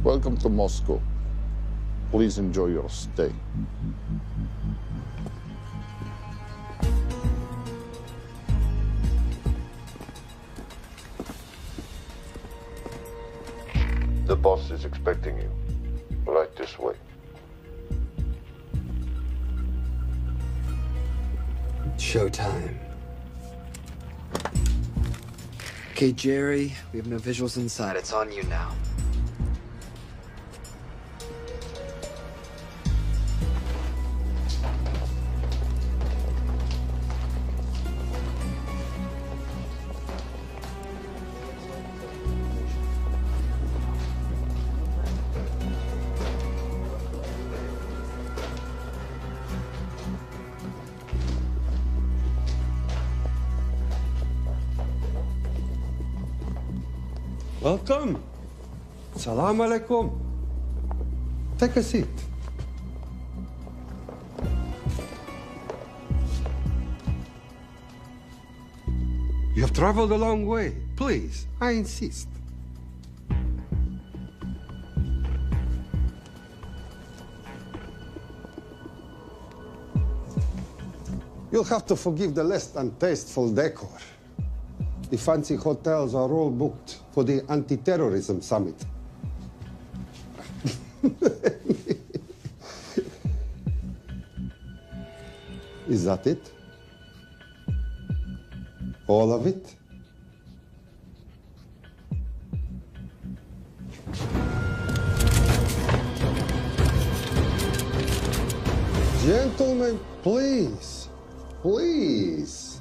Welcome to Moscow. Please enjoy your stay. The boss is expecting you. Right this way. Showtime. Okay, Jerry, we have no visuals inside. It's on you now. Welcome. Salam alaikum. Take a seat. You have traveled a long way. Please, I insist. You'll have to forgive the less than tasteful decor. The fancy hotels are all booked for the anti-terrorism summit. Is that it? All of it? Gentlemen, please, please.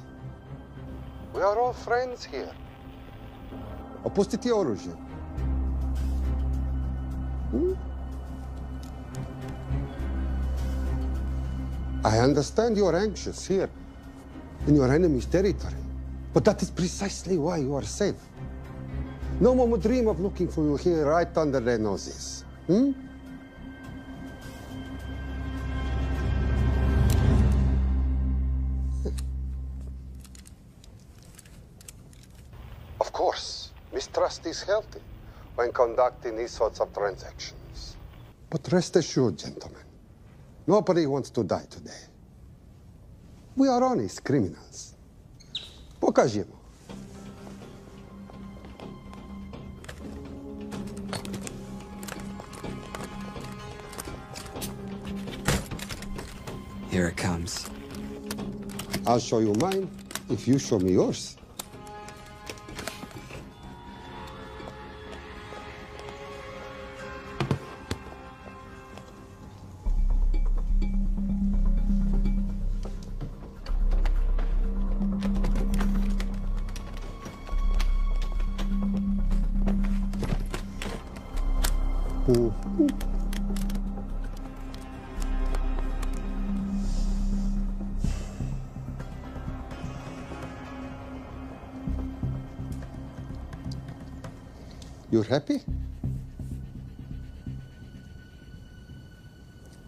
We are all friends here. Опустите оружие. I understand you're anxious here in your enemy's territory, but that is precisely why you are safe. No one would dream of looking for you here right under their noses. Of course, mistrust is healthy when conducting these sorts of transactions. But rest assured, gentlemen, nobody wants to die today. We are honest criminals. Покажемо. Here it comes. I'll show you mine if you show me yours. You're happy?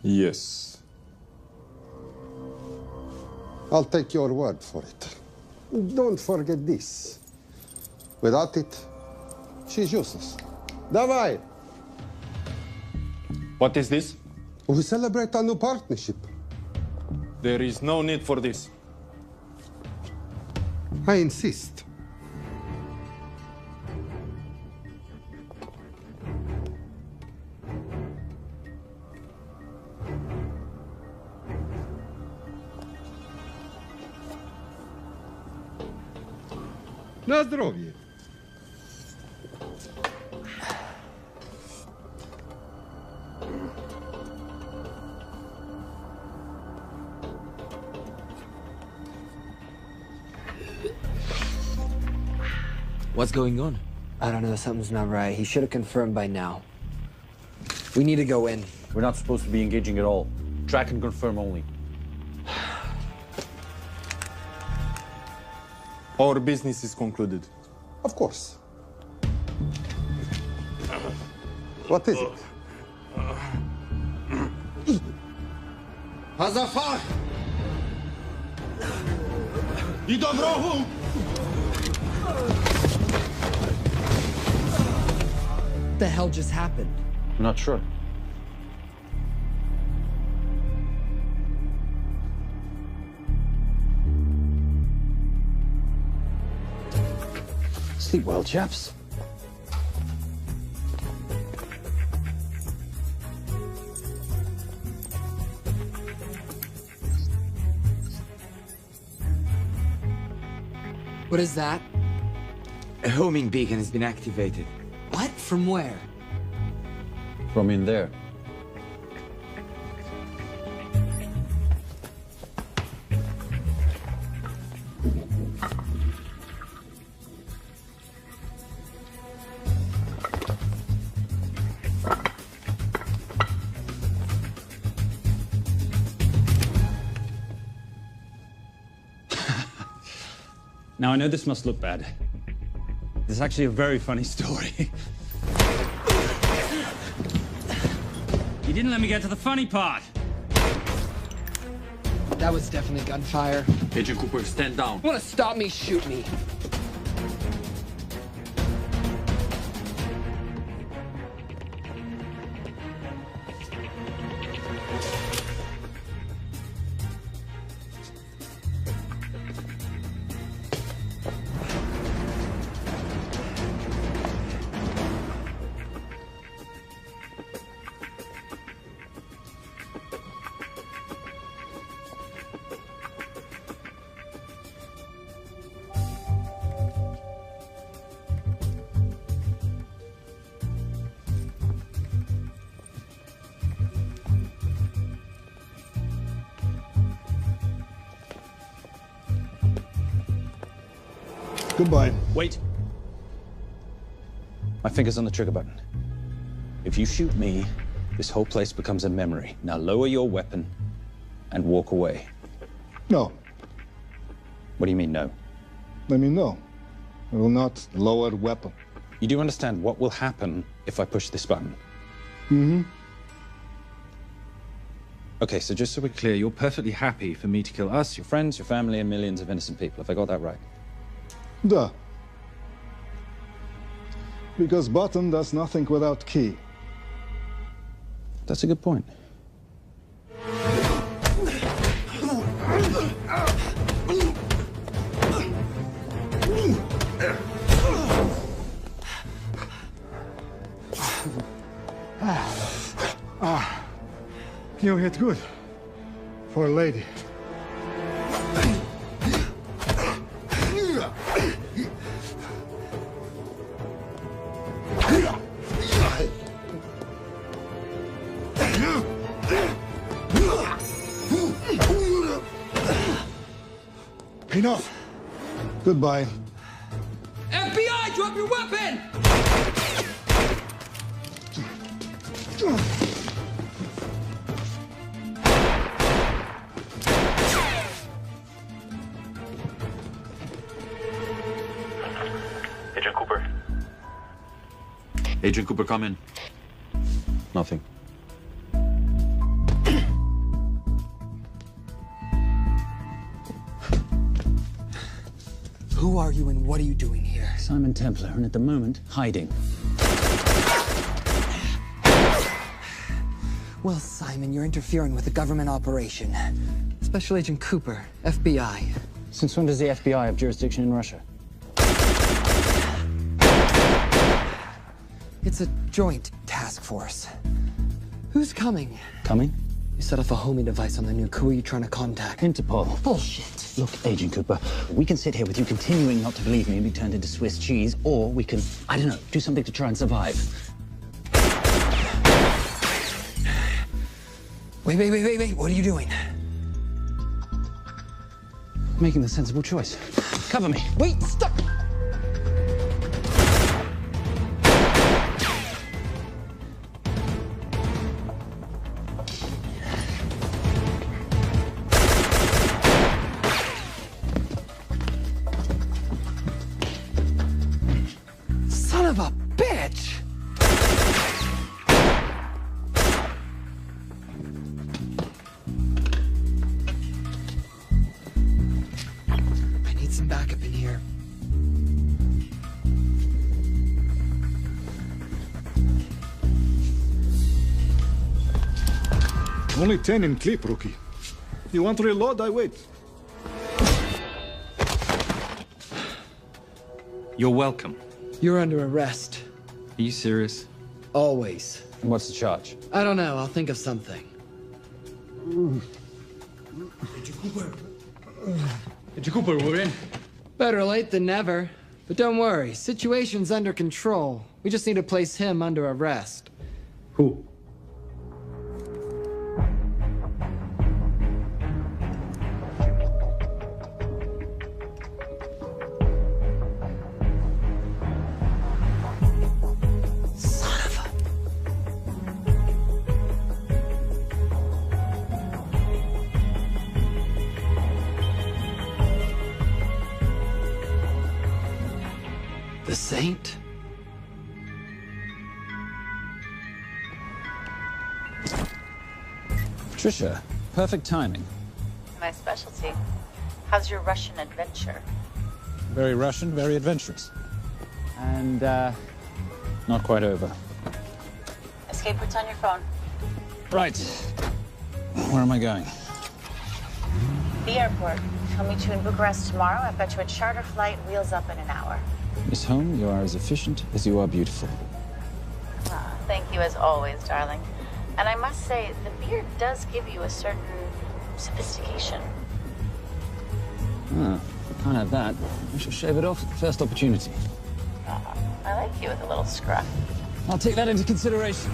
Yes. I'll take your word for it. Don't forget this. Without it, she's useless. Давай! What is this? We celebrate our new partnership. There is no need for this. I insist. На здоровье. What's going on? I don't know. Something's not right. He should have confirmed by now. We need to go in. We're not supposed to be engaging at all. Track and confirm only. Our business is concluded. Of course. What is it? Азафар! І дорогу! What the hell just happened? I'm not sure. Sleep well, chaps. What is that? A homing beacon has been activated. What? From where? From in there. Now, I know this must look bad. This is actually a very funny story. You didn't let me get to the funny part. That was definitely gunfire. Agent Cooper, stand down. Want to stop me, shoot me. Goodbye. Wait. My finger's on the trigger button. If you shoot me, this whole place becomes a memory. Now lower your weapon and walk away. No. What do you mean, no? Let me know. I will not lower weapon. You do understand what will happen if I push this button? Mm-hmm. Okay, so just so we're clear, you're perfectly happy for me to kill us, your friends, your family, and millions of innocent people. Have I got that right? Duh. Because button does nothing without key. That's a good point. You hit good. For a lady. Enough. Goodbye. FBI, drop your weapon! Agent Cooper. Agent Cooper, come in. Nothing. Who are you and what are you doing here? Simon Templar, and at the moment, hiding. Well, Simon, you're interfering with a government operation. Special Agent Cooper, FBI. Since when does the FBI have jurisdiction in Russia? It's a joint task force. Who's coming? Coming? You set off a homing device on the nuke. Who are you trying to contact? Interpol. Bullshit. Look, Agent Cooper, we can sit here with you continuing not to believe me and be turned into Swiss cheese, or we can, I don't know, do something to try and survive. Wait. What are you doing? Making the sensible choice. Cover me. Wait, stop! Son of a bitch! I need some backup in here. Only 10 in clip, rookie. You want to reload? I wait. You're welcome. You're under arrest. Are you serious? Always. And what's the charge? I don't know. I'll think of something. Cooper, we're in. Better late than never. But don't worry. Situation's under control. We just need to place him under arrest. Who? The Saint? Trisha, perfect timing. My specialty. How's your Russian adventure? Very Russian, very adventurous. And, not quite over. Escape routes on your phone. Right. Where am I going? The airport. I'll meet you in Bucharest tomorrow. I've got you a charter flight, wheels up in an hour. Miss Holm, you are as efficient as you are beautiful. Ah, thank you as always, darling. And I must say, the beard does give you a certain sophistication. Ah, can't have that. I shall shave it off at the first opportunity. I like you with a little scruff. I'll take that into consideration.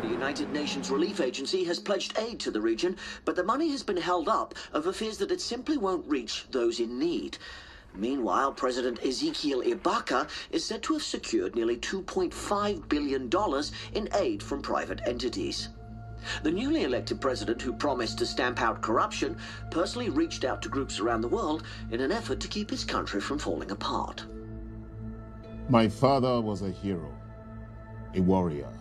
The United Nations Relief Agency has pledged aid to the region, but the money has been held up over fears that it simply won't reach those in need. Meanwhile, President Ezekiel Ibaka is said to have secured nearly $2.5 billion in aid from private entities. The newly elected president, who promised to stamp out corruption, personally reached out to groups around the world in an effort to keep his country from falling apart. My father was a hero, a warrior,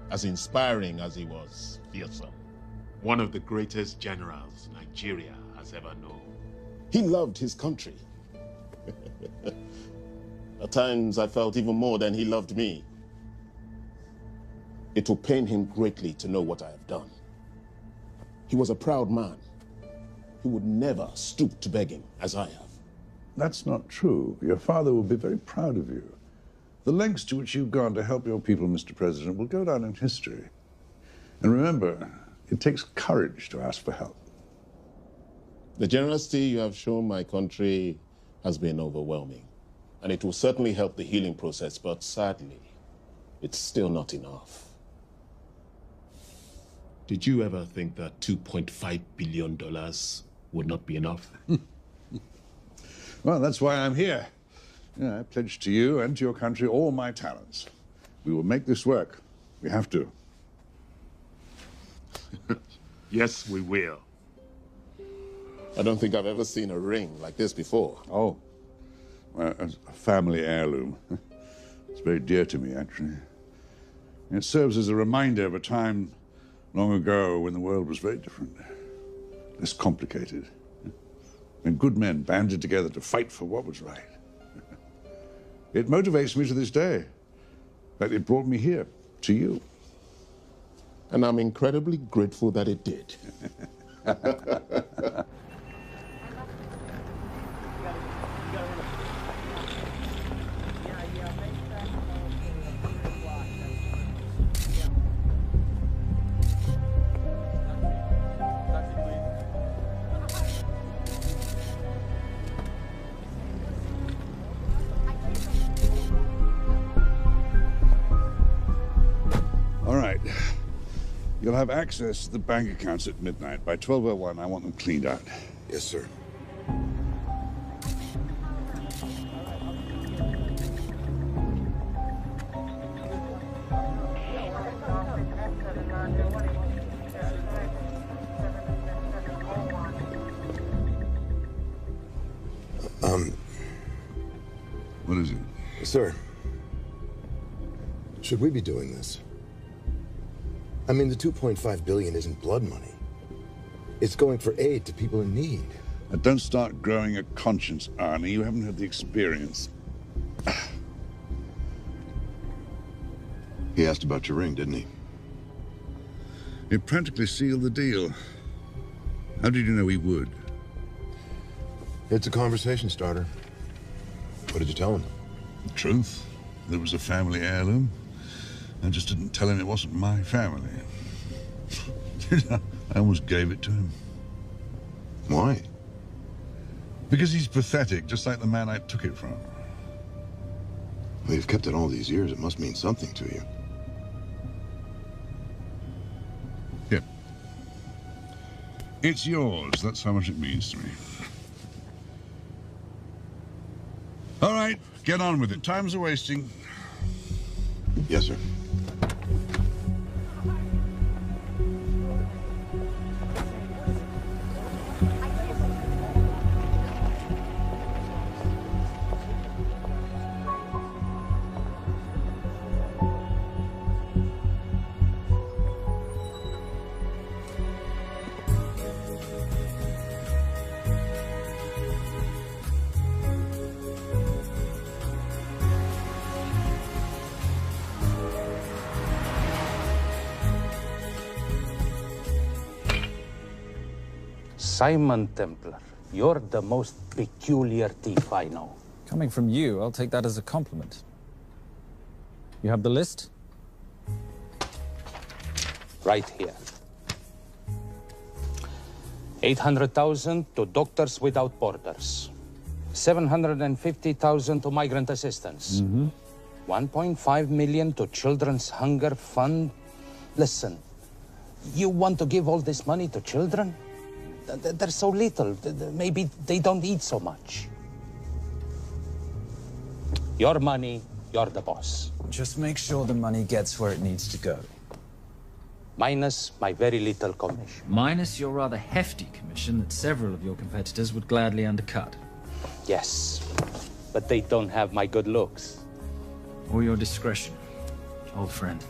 as inspiring as he was fearsome. One of the greatest generals Nigeria has ever known. He loved his country. At times, I felt even more than he loved me. It will pain him greatly to know what I have done. He was a proud man. He would never stoop to begging, as I have. That's not true. Your father will be very proud of you. The lengths to which you've gone to help your people, Mr. President, will go down in history. And remember, it takes courage to ask for help. The generosity you have shown my country has been overwhelming. And it will certainly help the healing process, but sadly, it's still not enough. Did you ever think that $2.5 billion would not be enough? Well, that's why I'm here. Yeah, I pledge to you and to your country all my talents. We will make this work. We have to. Yes, we will. I don't think I've ever seen a ring like this before. Oh, well, it's a family heirloom. It's very dear to me, actually. It serves as a reminder of a time long ago when the world was very different, less complicated, when good men banded together to fight for what was right. It motivates me to this day. In fact, it brought me here, to you. And I'm incredibly grateful that it did. All right. You'll have access to the bank accounts at midnight. By 12:01, I want them cleaned out. Yes, sir. What is it? Sir, should we be doing this? I mean, the $2.5 billion isn't blood money. It's going for aid to people in need. Now, don't start growing a conscience, Arnie. You haven't had the experience. He asked about your ring, didn't he? It practically sealed the deal. How did you know he would? It's a conversation starter. What did you tell him? The truth. There was a family heirloom. I just didn't tell him it wasn't my family. I almost gave it to him. Why? Because he's pathetic, just like the man I took it from. Well, you've kept it all these years. It must mean something to you. Yeah. It's yours. That's how much it means to me. All right, get on with it. Time's a-wasting. Yes, sir. Simon Templar, you're the most peculiar thief I know. Coming from you, I'll take that as a compliment. You have the list? Right here. 800,000 to Doctors Without Borders. 750,000 to migrant assistance. 1.5 million to Children's Hunger Fund. Listen, you want to give all this money to children? They're so little. Maybe they don't eat so much. Your money, you're the boss. Just make sure the money gets where it needs to go. Minus my very little commission. Minus your rather hefty commission that several of your competitors would gladly undercut. Yes, but they don't have my good looks. Or your discretion, old friend.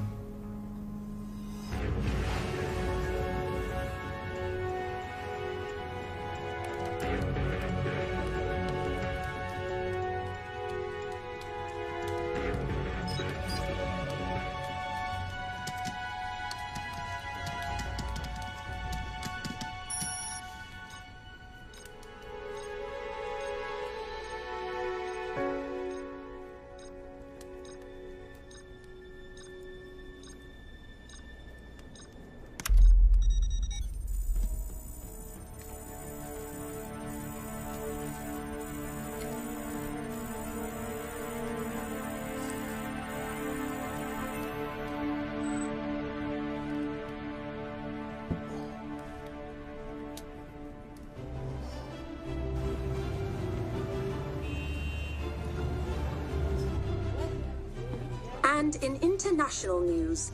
And in international news,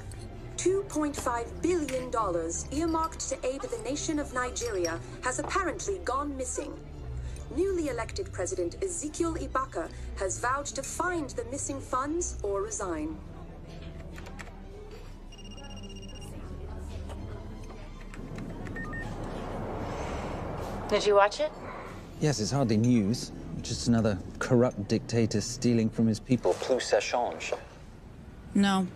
$2.5 billion earmarked to aid the nation of Nigeria has apparently gone missing. Newly elected President Ezekiel Ibaka has vowed to find the missing funds or resign. Did you watch it? Yes, it's hardly news. Just another corrupt dictator stealing from his people. Plus ça change. No,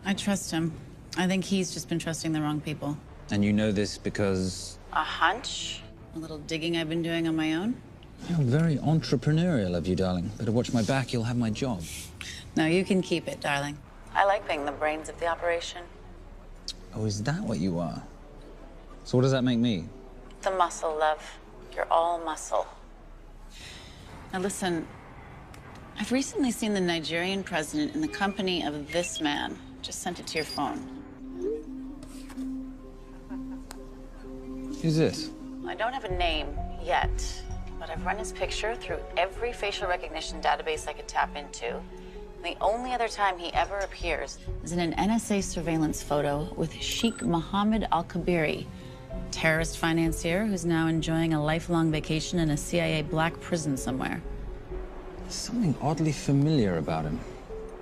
I trust him. I think he's just been trusting the wrong people. And you know this because... A hunch? A little digging I've been doing on my own? You're very entrepreneurial of you, darling. Better watch my back, you'll have my job. No, you can keep it, darling. I like being the brains of the operation. Oh, is that what you are? So what does that make me? The muscle, love. You're all muscle. Now listen, I've recently seen the Nigerian president in the company of this man. Just sent it to your phone. Who's this? I don't have a name yet, but I've run his picture through every facial recognition database I could tap into. The only other time he ever appears is in an NSA surveillance photo with Sheikh Mohammed Al-Kabiri, terrorist financier who's now enjoying a lifelong vacation in a CIA black prison somewhere. There's something oddly familiar about him.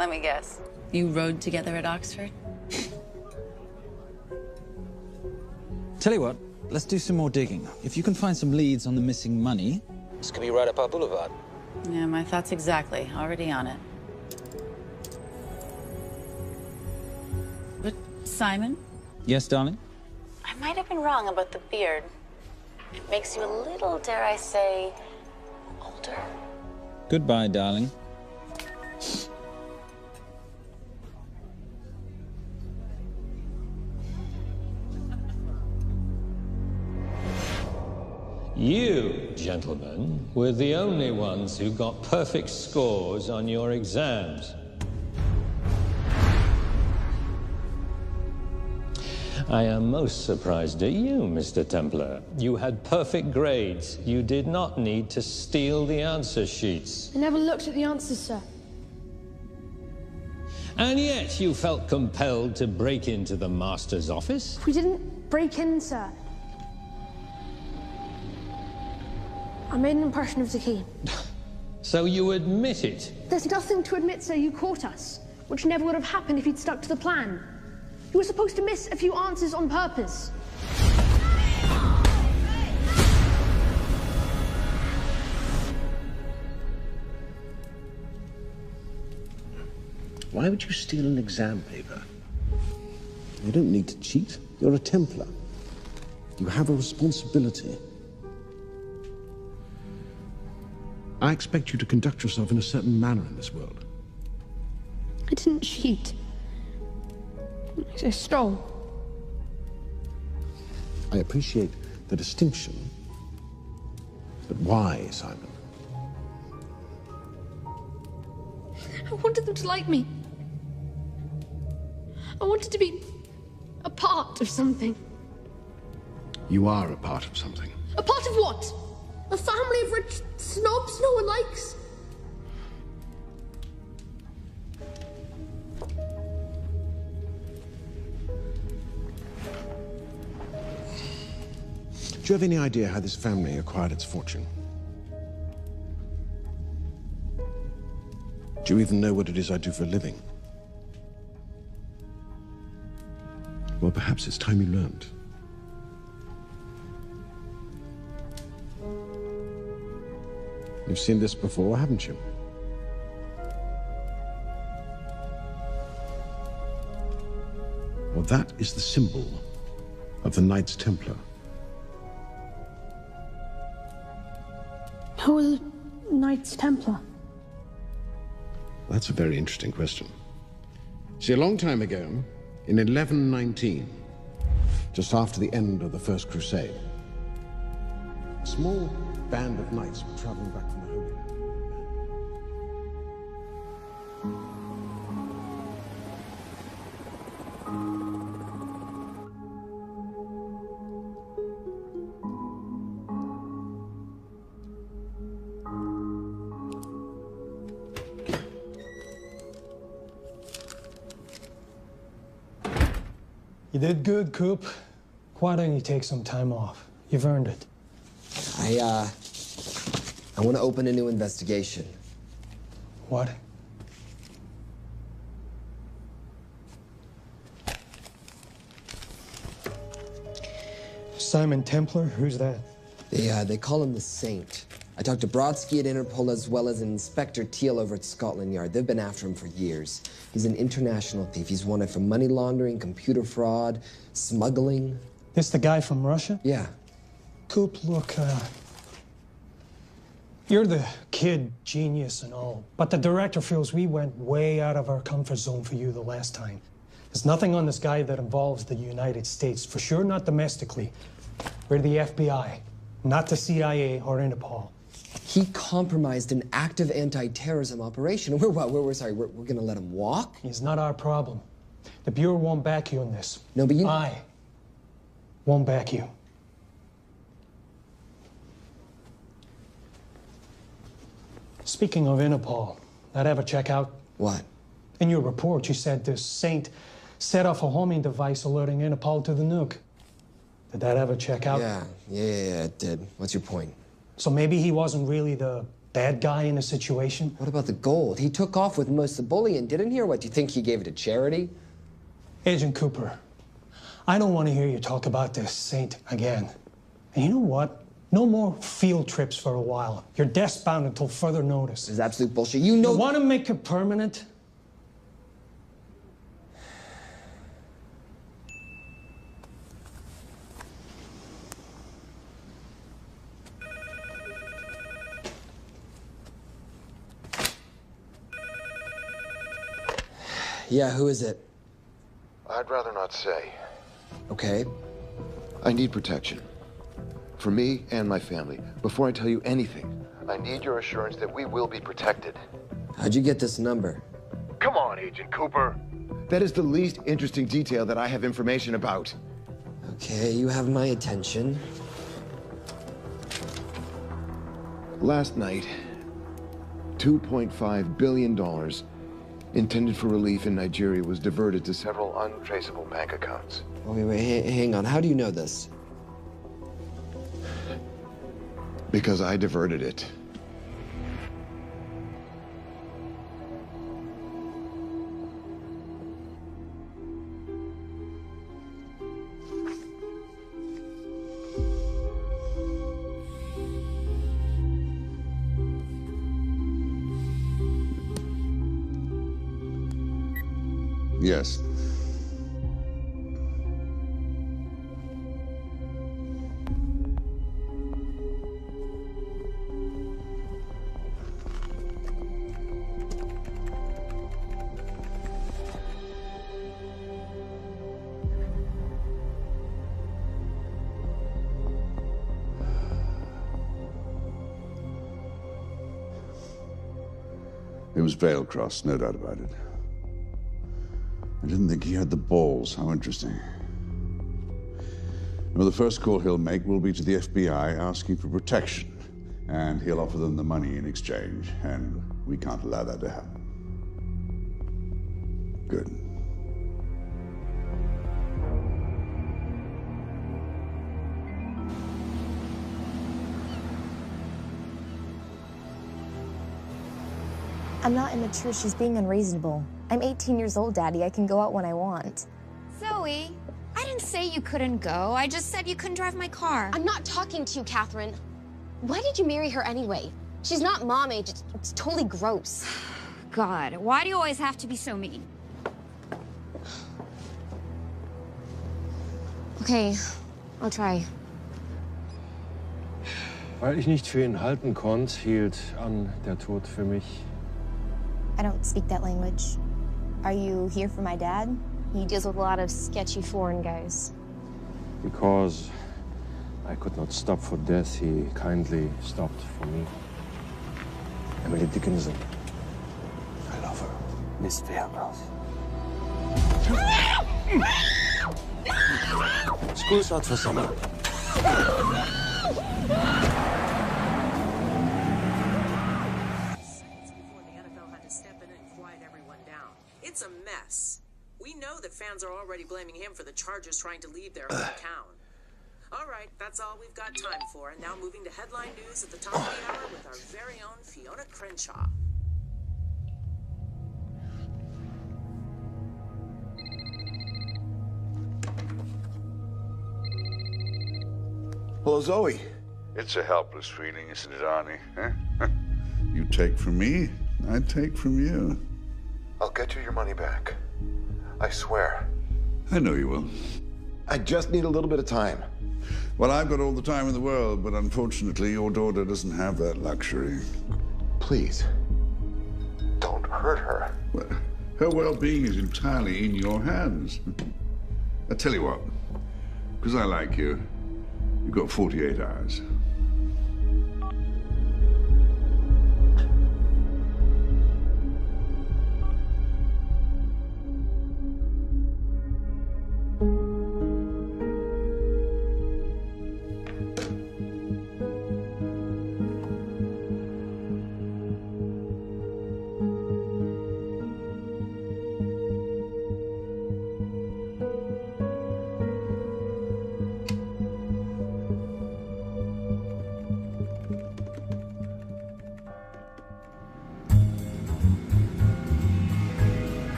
Let me guess. You rode together at Oxford? Tell you what, let's do some more digging. If you can find some leads on the missing money, this could be right up our boulevard. Yeah, my thoughts exactly. Already on it. Simon? Yes, darling? I might have been wrong about the beard. It makes you a little, dare I say, older. Goodbye, darling. You, gentlemen, were the only ones who got perfect scores on your exams. I am most surprised at you, Mr. Templar. You had perfect grades. You did not need to steal the answer sheets. I never looked at the answers, sir. And yet you felt compelled to break into the master's office? We didn't break in, sir. I made an impression of the key. So you admit it? There's nothing to admit, sir. You caught us, which never would have happened if you'd stuck to the plan. You were supposed to miss a few answers on purpose. Why would you steal an exam paper? You don't need to cheat. You're a Templar. You have a responsibility. I expect you to conduct yourself in a certain manner in this world. I didn't cheat. I stole. I appreciate the distinction. But why, Simon? I wanted them to like me. I wanted to be a part of something. You are a part of something. A part of what? A family of rich snobs no one likes? Do you have any idea how this family acquired its fortune? Do you even know what it is I do for a living? Well, perhaps it's time you learned. You've seen this before, haven't you? Well, that is the symbol of the Knights Templar. Who are the Knights Templar? That's a very interesting question. See, a long time ago, in 1119, just after the end of the First Crusade, a small band of knights were traveling back from the Holy Land. You did good, Coop. Why don't you take some time off? You've earned it. I want to open a new investigation. What? Simon Templar? Who's that? They call him the Saint. I talked to Brodsky at Interpol as well as Inspector Teal over at Scotland Yard. They've been after him for years. He's an international thief. He's wanted for money laundering, computer fraud, smuggling. This the guy from Russia? Yeah. Coop, look, you're the kid genius and all, but the director feels we went way out of our comfort zone for you the last time. There's nothing on this guy that involves the United States, for sure not domestically. We're the FBI, not the CIA or Interpol. He compromised an active anti-terrorism operation. We're gonna let him walk? It's not our problem. The Bureau won't back you in this. No, but you... I won't back you. Speaking of Interpol, that ever check out? What? In your report, you said this Saint set off a homing device alerting Interpol to the nuke. Did that ever check out? Yeah, it did. What's your point? So maybe he wasn't really the bad guy in the situation? What about the gold? He took off with most of the bullion, didn't he? Or what, do you think he gave it to charity? Agent Cooper, I don't want to hear you talk about this Saint again. And you know what? No more field trips for a while. You're desk-bound until further notice. It's absolute bullshit. You know... You want to make it permanent? Yeah, who is it? I'd rather not say. Okay. I need protection. For me and my family. Before I tell you anything, I need your assurance that we will be protected. How'd you get this number? Come on, Agent Cooper. That is the least interesting detail that I have information about. Okay, you have my attention. Last night, $2.5 billion intended for relief in Nigeria was diverted to several untraceable bank accounts. Wait, hang on. How do you know this? Because I diverted it. Yes. It was Veilcross, no doubt about it. I didn't think he had the balls. How interesting. Well, the first call he'll make will be to the FBI asking for protection. And he'll offer them the money in exchange. And we can't allow that to happen. Good. I'm not immature. She's being unreasonable. I'm 18 years old, Daddy. I can go out when I want. Zoe, I didn't say you couldn't go. I just said you couldn't drive my car. I'm not talking to you, Catherine. Why did you marry her anyway? She's not mom age. It's totally gross. God, why do you always have to be so mean? Okay, I'll try. Weil ich nicht für ihn halten konnte, hielt an der Tod für mich. I don't speak that language. Are you here for my dad? He deals with a lot of sketchy foreign guys. Because I could not stop for death, he kindly stopped for me. Emily Dickinson. I love her. Miss Veilcross. School's out for summer. It's a mess. We know that fans are already blaming him for the Chargers trying to leave their hometown. All right, that's all we've got time for. And now moving to headline news at the top of the hour with our very own Fiona Crenshaw. Hello, Zoe. It's a helpless feeling, isn't it, Arnie? Huh? You take from me, I take from you. I'll get you your money back. I swear. I know you will. I just need a little bit of time. Well, I've got all the time in the world, but unfortunately, your daughter doesn't have that luxury. Please, don't hurt her. Well, her well-being is entirely in your hands. I tell you what, because I like you, you've got 48 hours.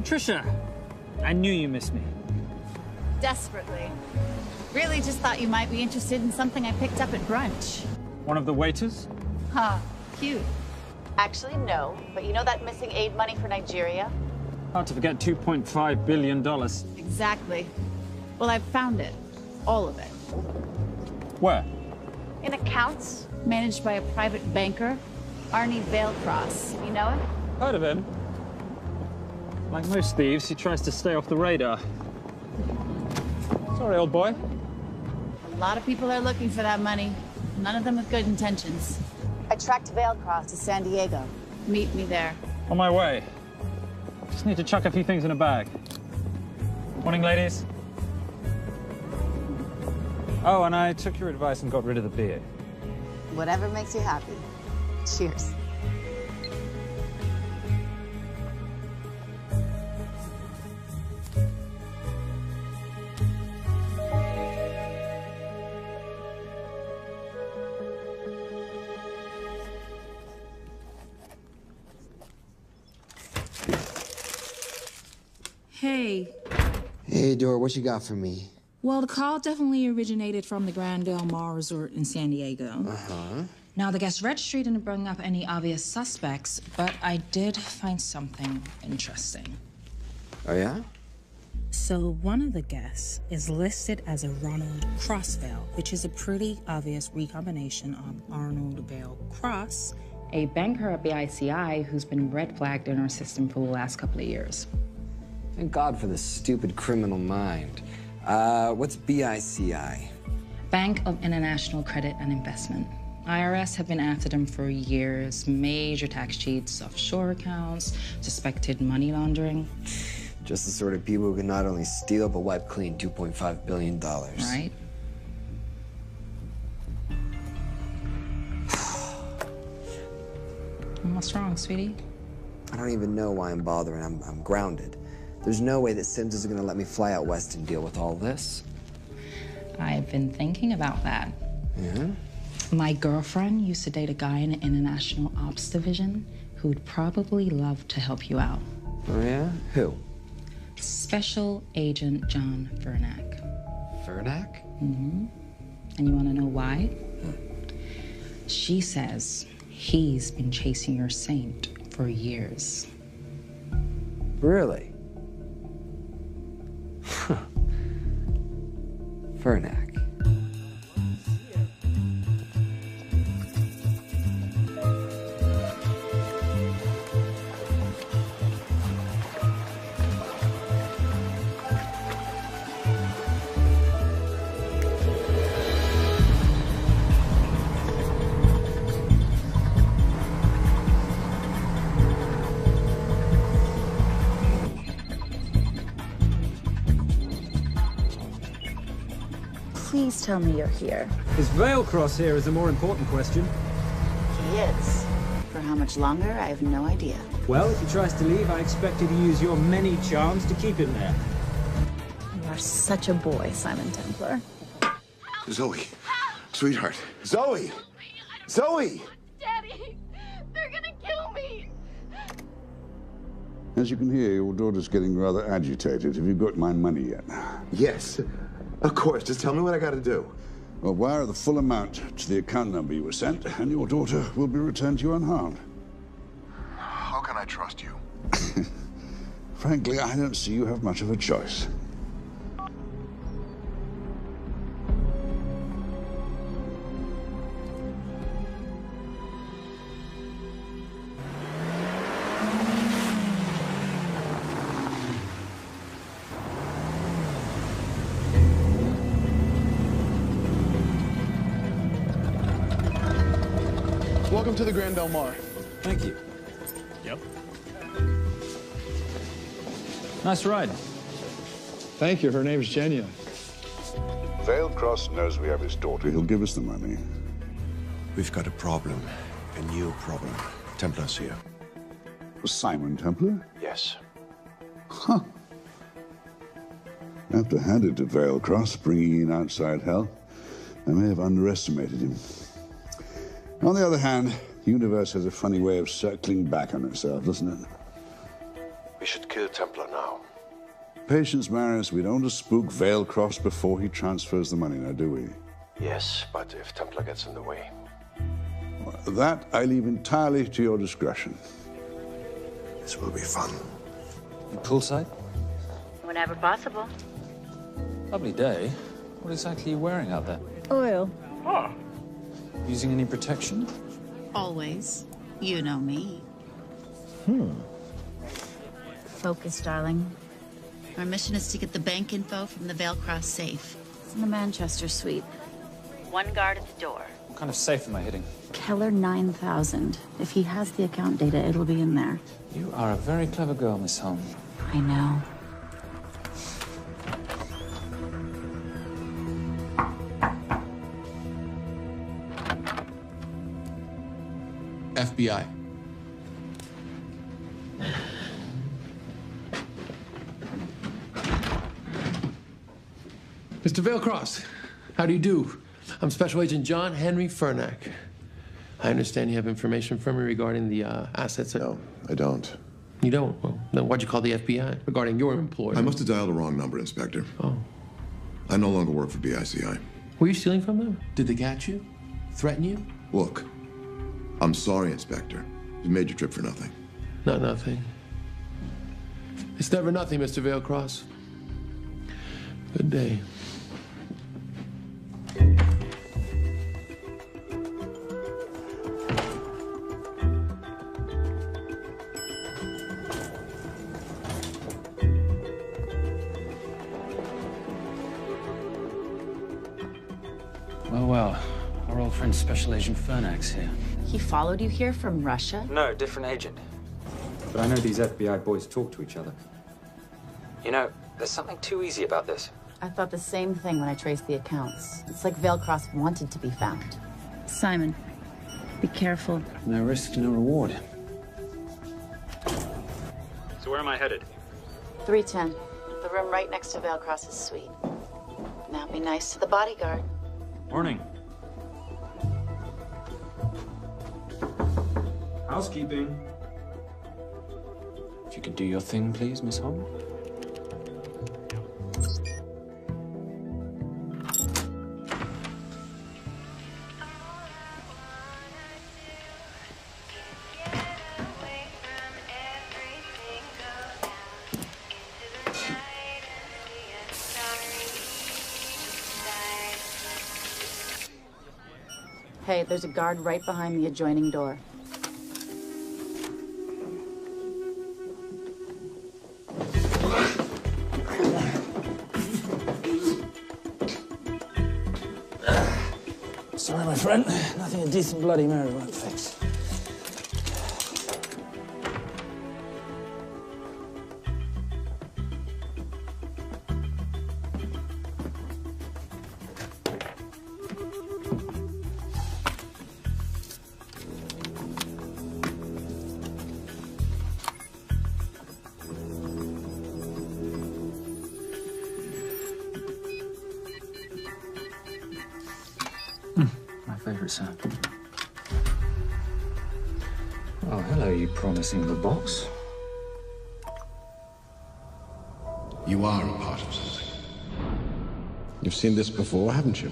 Trisha, I knew you missed me. Desperately. Really just thought you might be interested in something I picked up at brunch. One of the waiters? Huh, cute. Actually, no. But you know that missing aid money for Nigeria? Hard to forget $2.5 billion. Exactly. Well, I've found it. All of it. Where? In accounts managed by a private banker, Arnie Veilcross. You know him? Heard of him. Like most thieves, he tries to stay off the radar. Sorry, old boy. A lot of people are looking for that money. None of them with good intentions. I tracked Veilcross to San Diego. Meet me there. On my way. Just need to chuck a few things in a bag. Morning, ladies. Oh, and I took your advice and got rid of the beer. Whatever makes you happy. Cheers. Hey. Hey, Dora, what you got for me? Well, the call definitely originated from the Grand Del Mar Resort in San Diego. Uh-huh. Now, the guest registry didn't bring up any obvious suspects, but I did find something interesting. Oh, yeah? So one of the guests is listed as a Ronald Crossvale, which is a pretty obvious recombination of Arnold Vale Cross, a banker at BICI who's been red flagged in our system for the last couple of years. Thank God for this stupid criminal mind. What's BICI? Bank of International Credit and Investment. IRS have been after them for years. Major tax cheats, offshore accounts, suspected money laundering. Just the sort of people who can not only steal but wipe clean $2.5 billion. Right? What's wrong, sweetie? I don't even know why I'm bothering. I'm grounded. There's no way that Sims is gonna let me fly out west and deal with all this. I've been thinking about that. Yeah? My girlfriend used to date a guy in the International Ops Division who'd probably love to help you out. Oh, yeah? Who? Special Agent John Vernack. Vernack? Mm-hmm. And you want to know why? She says he's been chasing your saint for years. Really? Vernack. Please tell me you're here. Is Veilcross here is a more important question. He is. For how much longer, I have no idea. Well, if he tries to leave, I expect you to use your many charms to keep him there. You are such a boy, Simon Templar. Zoe, sweetheart. Zoe! Zoe! Daddy, they're gonna kill me. As you can hear, your daughter's getting rather agitated. Have you got my money yet? Yes, of course. Just tell me what I gotta do. Well, wire the full amount to the account number you were sent, and your daughter will be returned to you unharmed. How can I trust you? Frankly, I don't see you have much of a choice. Welcome to the Grand Del Mar. Thank you. Yep. Nice ride. Thank you. Her name's Genya. Veilcross knows we have his daughter. He'll give us the money. We've got a problem. A new problem. Templar's here. Simon Templar? Yes. Huh. I have to hand it to Veilcross, bringing in outside help. I may have underestimated him. On the other hand, the universe has a funny way of circling back on itself, doesn't it? We should kill Templar now. Patience, Marius. We don't want to spook Veilcross before he transfers the money, now, do we? Yes, but if Templar gets in the way. That I leave entirely to your discretion. This will be fun. Poolside? Whenever possible. Lovely day. What exactly are you wearing out there? Oil. Oh. Using any protection? Always. You know me. Focus, darling. Our mission is to get the bank info from the Vale Cross safe. It's in the Manchester suite. One guard at the door. What kind of safe am I hitting? Keller 9000. If he has the account data, it'll be in there. You are a very clever girl, Miss Holm. I know. FBI. Mr. Valecross, how do you do? I'm Special Agent John Henry Fernack. I understand you have information from me regarding the assets. No, I don't. You don't? Well, then why'd you call the FBI regarding your employer? I must have dialed the wrong number, Inspector. Oh. I no longer work for BICI. Were you stealing from them? Did they catch you? Threaten you? Look, I'm sorry, Inspector. You made your trip for nothing. Not nothing. It's never nothing, Mr. Valecross. Good day. Well, our old friend Special Agent Fernack's here. He followed you here from Russia? No, different agent. But I know these FBI boys talk to each other. You know, there's something too easy about this. I thought the same thing when I traced the accounts. It's like Valecross wanted to be found. Simon, be careful. No risk, no reward. So where am I headed? 310. The room right next to Valecross's suite. Now be nice to the bodyguard. Morning. Housekeeping. If you could do your thing, please, Miss Holm. Hey, there's a guard right behind the adjoining door. Sorry, my friend. Nothing a decent Bloody Mary won't fix. Favorite sound. Oh, hello, you promising the box. You are a part of something. You've seen this before, haven't you?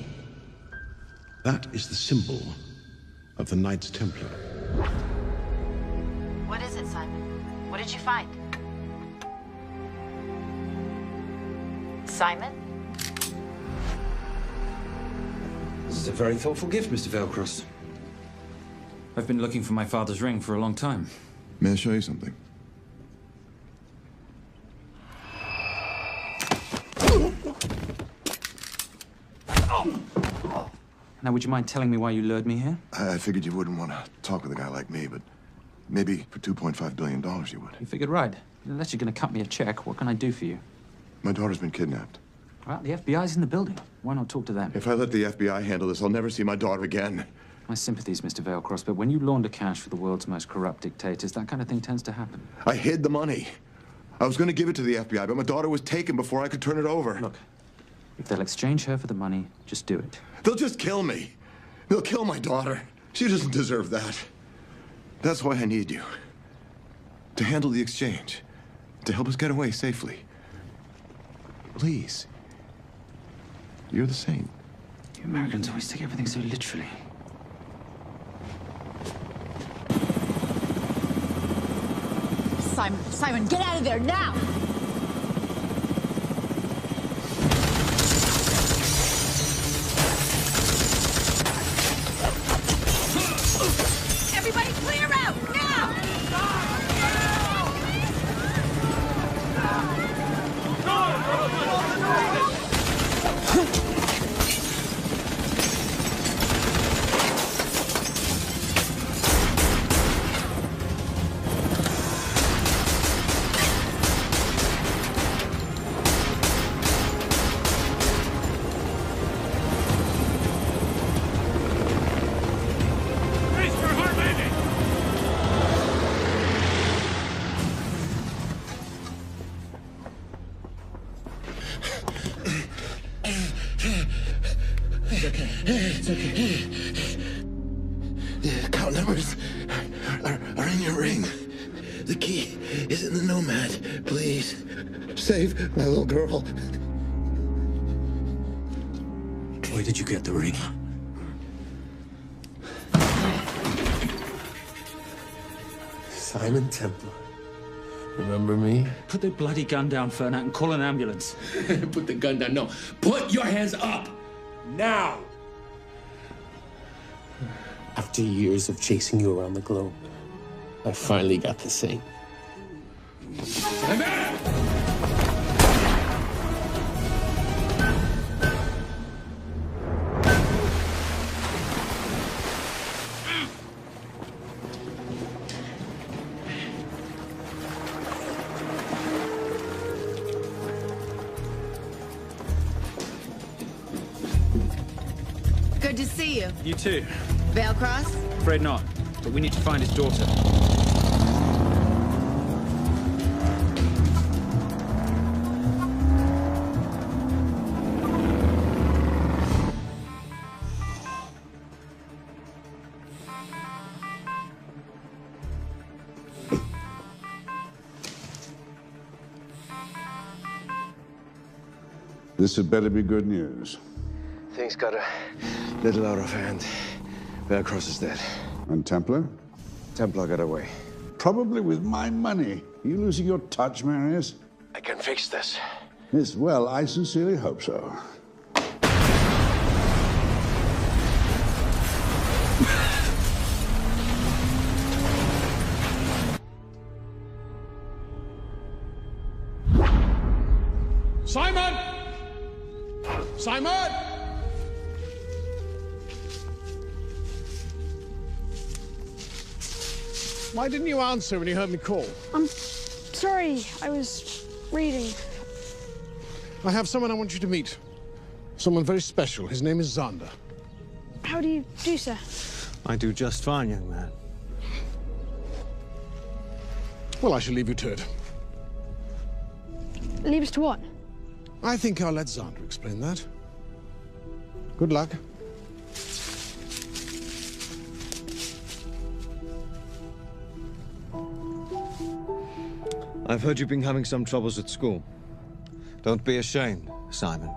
That is the symbol of the Knights Templar. What is it, Simon? What did you find? Simon? This is a very thoughtful gift, Mr. Valecross. I've been looking for my father's ring for a long time. May I show you something? Now, would you mind telling me why you lured me here? I figured you wouldn't want to talk with a guy like me, but maybe for $2.5 billion you would. You figured right. Unless you're going to cut me a check, what can I do for you? My daughter's been kidnapped. Well, the FBI's in the building. Why not talk to them? If I let the FBI handle this, I'll never see my daughter again. My sympathies, Mr. Valecross, but when you launder cash for the world's most corrupt dictators, that kind of thing tends to happen. I hid the money. I was going to give it to the FBI, but my daughter was taken before I could turn it over. Look, if they'll exchange her for the money, just do it. They'll just kill me. They'll kill my daughter. She doesn't deserve that. That's why I need you. To handle the exchange. To help us get away safely. Please. You're the saint. You Americans always take everything so literally. Simon. Simon, get out of there now! Everybody clear out, now! It's okay. The account numbers are in your ring. The key is in the Nomad. Please, save my little girl. Where did you get the ring? Simon Templar. Remember me? Put the bloody gun down, Fernak, and call an ambulance. Put the gun down. No. Put your hands up. Now. After years of chasing you around the globe, I finally got the same. Good to see you. You too. Veil Cross? Afraid not, but we need to find his daughter. This had better be good news. Things got a little out of hand. Veil Cross is dead. And Templar? Templar got away. Probably with my money. Are you losing your touch, Marius? I can fix this. Yes, well, I sincerely hope so. Simon! Simon! Why didn't you answer when you heard me call? I'm sorry, I was reading. I have someone I want you to meet. Someone very special. His name is Zander. How do you do, sir? I do just fine, young man. Well, I shall leave you to it. Leave us to what? I think I'll let Zander explain that. Good luck. I've heard you've been having some troubles at school. Don't be ashamed, Simon.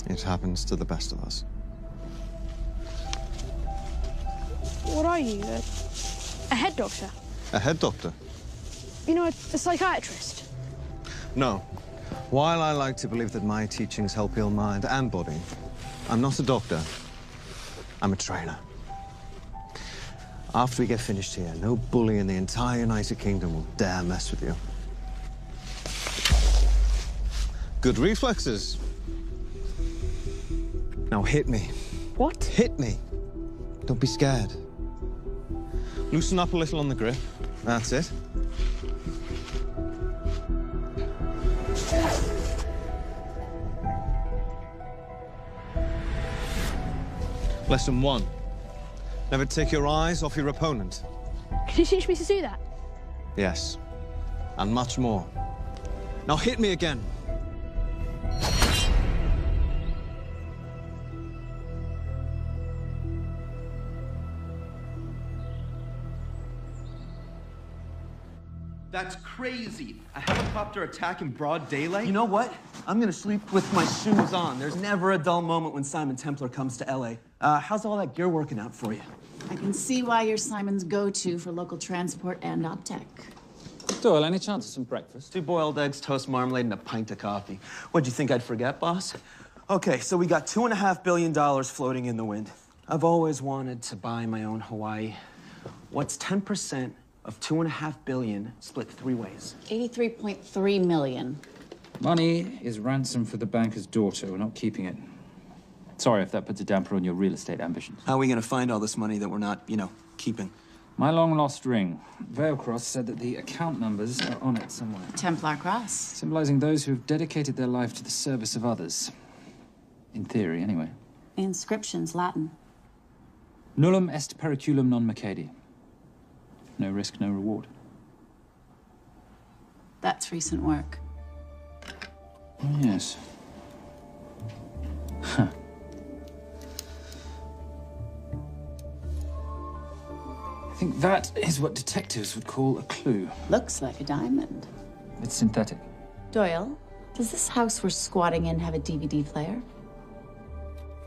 It happens to the best of us. What are you, a head doctor? A head doctor? You know, a psychiatrist? No. While I like to believe that my teachings help heal mind and body, I'm not a doctor. I'm a trainer. After we get finished here, no bully in the entire United Kingdom will dare mess with you. Good reflexes. Now hit me. What? Hit me. Don't be scared. Loosen up a little on the grip. That's it. Lesson 1. Never take your eyes off your opponent. Can you teach me to do that? Yes. And much more. Now hit me again. That's crazy. A helicopter attack in broad daylight? You know what? I'm gonna sleep with my shoes on. There's never a dull moment when Simon Templar comes to LA. How's all that gear working out for you? I can see why you're Simon's go-to for local transport and OpTech. Doyle, any chance of some breakfast? 2 boiled eggs, toast, marmalade, and a pint of coffee. What'd you think I'd forget, boss? Okay, so we got $2.5 billion floating in the wind. I've always wanted to buy my own Hawaii. What's 10% of $2.5 billion split 3 ways? 83.3 million. Money is ransom for the banker's daughter. We're not keeping it. Sorry if that puts a damper on your real estate ambitions. How are we gonna find all this money that we're not, keeping? My long-lost ring. Veilcross said that the account numbers are on it somewhere. Templar cross. Symbolizing those who have dedicated their life to the service of others. In theory, anyway. The inscription's Latin. Nullum est periculum non mercedi. No risk, no reward. That's recent work. Oh, yes. Huh. I think that is what detectives would call a clue. Looks like a diamond. It's synthetic. Doyle, does this house we're squatting in have a DVD player?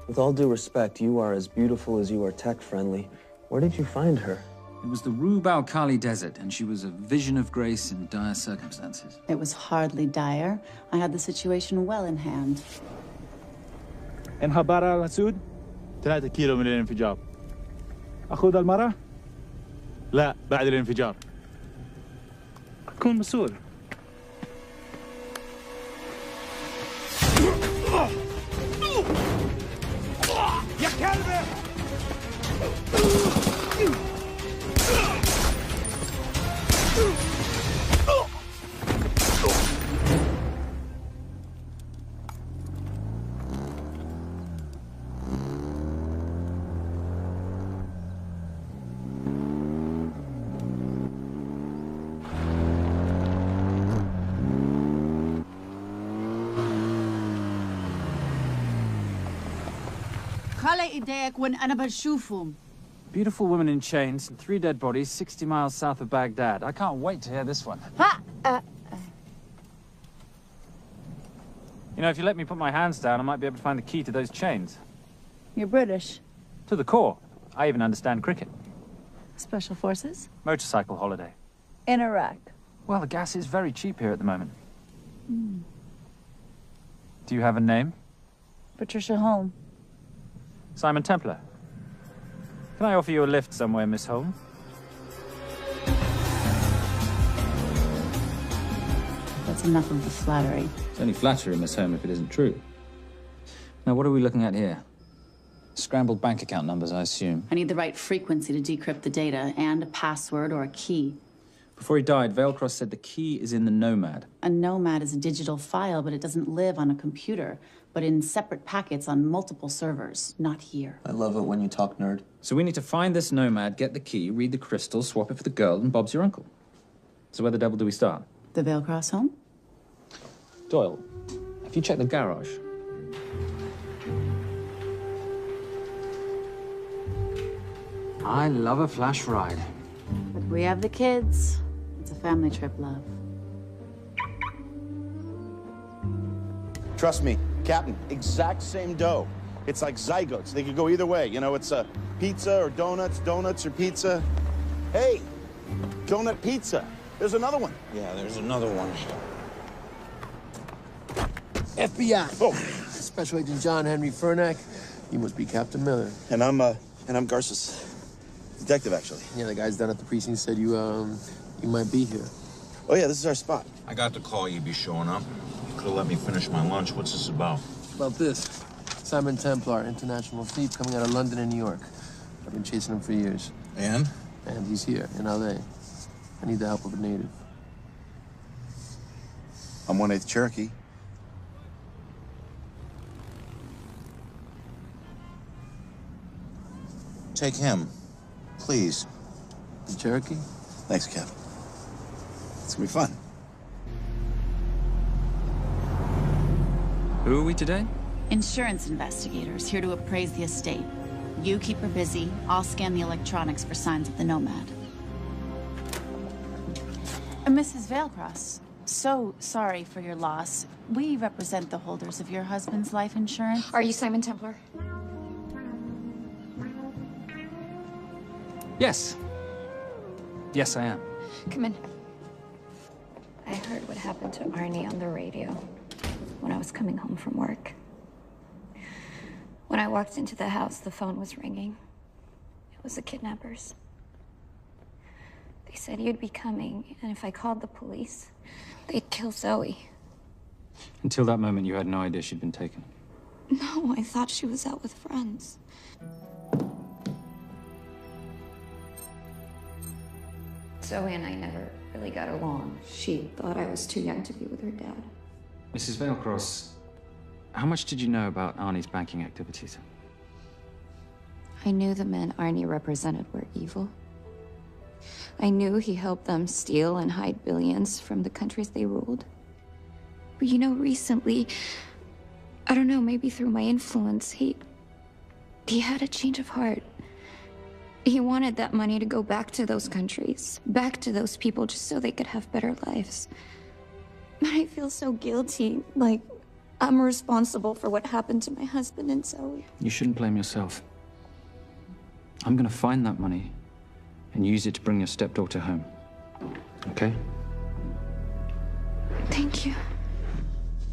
With all due respect, you are as beautiful as you are tech-friendly. Where did you find her? It was the Rub al-Khali Desert, and she was a vision of grace in dire circumstances. It was hardly dire. I had the situation well in hand. انخبر على السود 3 كيلو من الانفجار. أخذ المرة؟ لا بعد الانفجار. كون مسؤول. يا كلب! خلي ايديك وين أنا بشوفهم. Beautiful woman in chains and 3 dead bodies 60 miles south of Baghdad. I can't wait to hear this one. You know, if you let me put my hands down, I might be able to find the key to those chains. You're British. To the core. I even understand cricket. Special forces? Motorcycle holiday. In Iraq. Well, the gas is very cheap here at the moment. Do you have a name? Patricia Holm. Simon Templar. Can I offer you a lift somewhere, Miss Holm? That's enough of the flattery. It's only flattery, Miss Holm, if it isn't true. Now, what are we looking at here? Scrambled bank account numbers, I assume. I need the right frequency to decrypt the data and a password or a key. Before he died, Veilcross said the key is in the Nomad. A Nomad is a digital file, but it doesn't live on a computer, but in separate packets on multiple servers, not here. I love it when you talk nerd. So we need to find this Nomad, get the key, read the crystal, swap it for the girl, and Bob's your uncle. So where the devil do we start? The Veilcross home? Doyle, have you checked the garage? I love a flash ride. But we have the kids. It's a family trip, love. Trust me, Captain, exact same dough. It's like zygotes. They could go either way. You know, it's a pizza or donuts, donuts or pizza. Hey, donut pizza. There's another one. Yeah, there's another one. FBI. Oh. Special Agent John Henry Furnack. You must be Captain Miller. And I'm Garces. Detective, actually. Yeah, the guys down at the precinct said you might be here. Oh, yeah, this is our spot. I got the call you'd be showing up. You could have let me finish my lunch. What's this about? About this. Simon Templar, international thief coming out of London and New York. I've been chasing him for years. And? And he's here, in L.A. I need the help of a native. I'm 1/8 Cherokee. Take him, please. The Cherokee? Thanks, Cap. It's gonna be fun. Who are we today? Insurance investigators here to appraise the estate. You keep her busy. I'll scan the electronics for signs of the Nomad. Mrs. Veilcross, so sorry for your loss. We represent the holders of your husband's life insurance. Are you Simon Templar? Yes. Yes, I am. Come in. heard what happened to Arnie on the radio when I was coming home from work. When I walked into the house, the phone was ringing. It was the kidnappers. They said you'd be coming, and if I called the police, they'd kill Zoe. Until that moment, you had no idea she'd been taken. No, I thought she was out with friends. Zoe and I never really got along. She thought I was too young to be with her dad. Mrs. Veilcross, how much did you know about Arnie's banking activities? I knew the men Arnie represented were evil. I knew he helped them steal and hide billions from the countries they ruled. But you know, recently, I don't know, maybe through my influence, he had a change of heart. He wanted that money to go back to those countries, back to those people, just so they could have better lives. But I feel so guilty, like I'm responsible for what happened to my husband and Zoe. You shouldn't blame yourself. I'm gonna find that money and use it to bring your stepdaughter home. Okay? Thank you.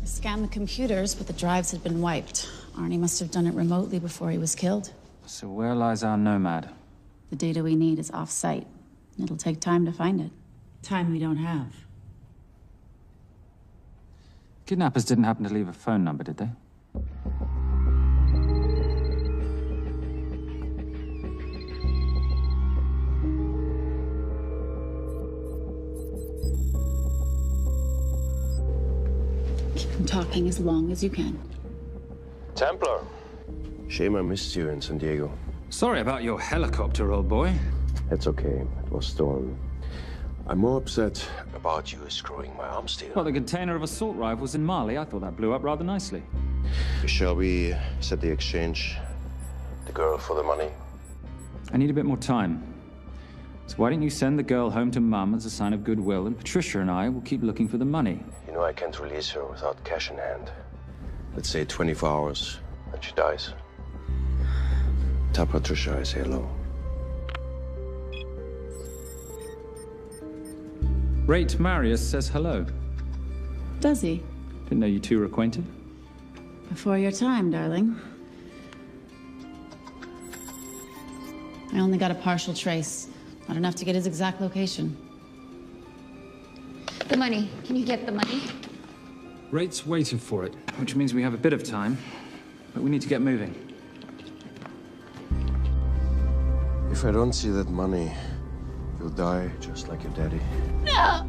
I scanned the computers, but the drives had been wiped. Arnie must have done it remotely before he was killed. So where lies our nomad? The data we need is off-site. It'll take time to find it. Time we don't have. Kidnappers didn't happen to leave a phone number, did they? Keep them talking as long as you can. Templar. Shame I missed you in San Diego. Sorry about your helicopter, old boy. It's okay. It was storm. I'm more upset about you screwing my arms deal. Well, the container of assault rifles in Mali, I thought that blew up rather nicely. Shall we set the exchange? The girl for the money? I need a bit more time. So why don't you send the girl home to Mum as a sign of goodwill, and Patricia and I will keep looking for the money. You know I can't release her without cash in hand. Let's say 24 hours, and she dies. Tell Patricia I say hello. Rate Marius says hello. Does he? Didn't know you two were acquainted. Before your time, darling. I only got a partial trace. Not enough to get his exact location. The money. Can you get the money? Rate's waiting for it, which means we have a bit of time, but we need to get moving. If I don't see that money, you'll die just like your daddy. No!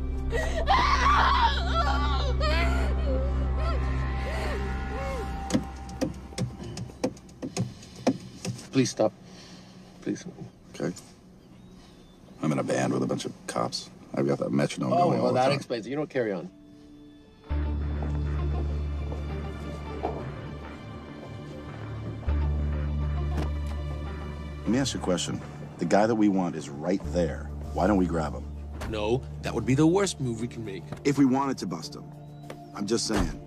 Please stop. Please. Okay. I'm in a band with a bunch of cops. I've got that metronome Oh, going all well, the that time. explains it. You don't carry on. Let me ask you a question. The guy that we want is right there. Why don't we grab him? No, that would be the worst move we can make. If we wanted to bust him. I'm just saying.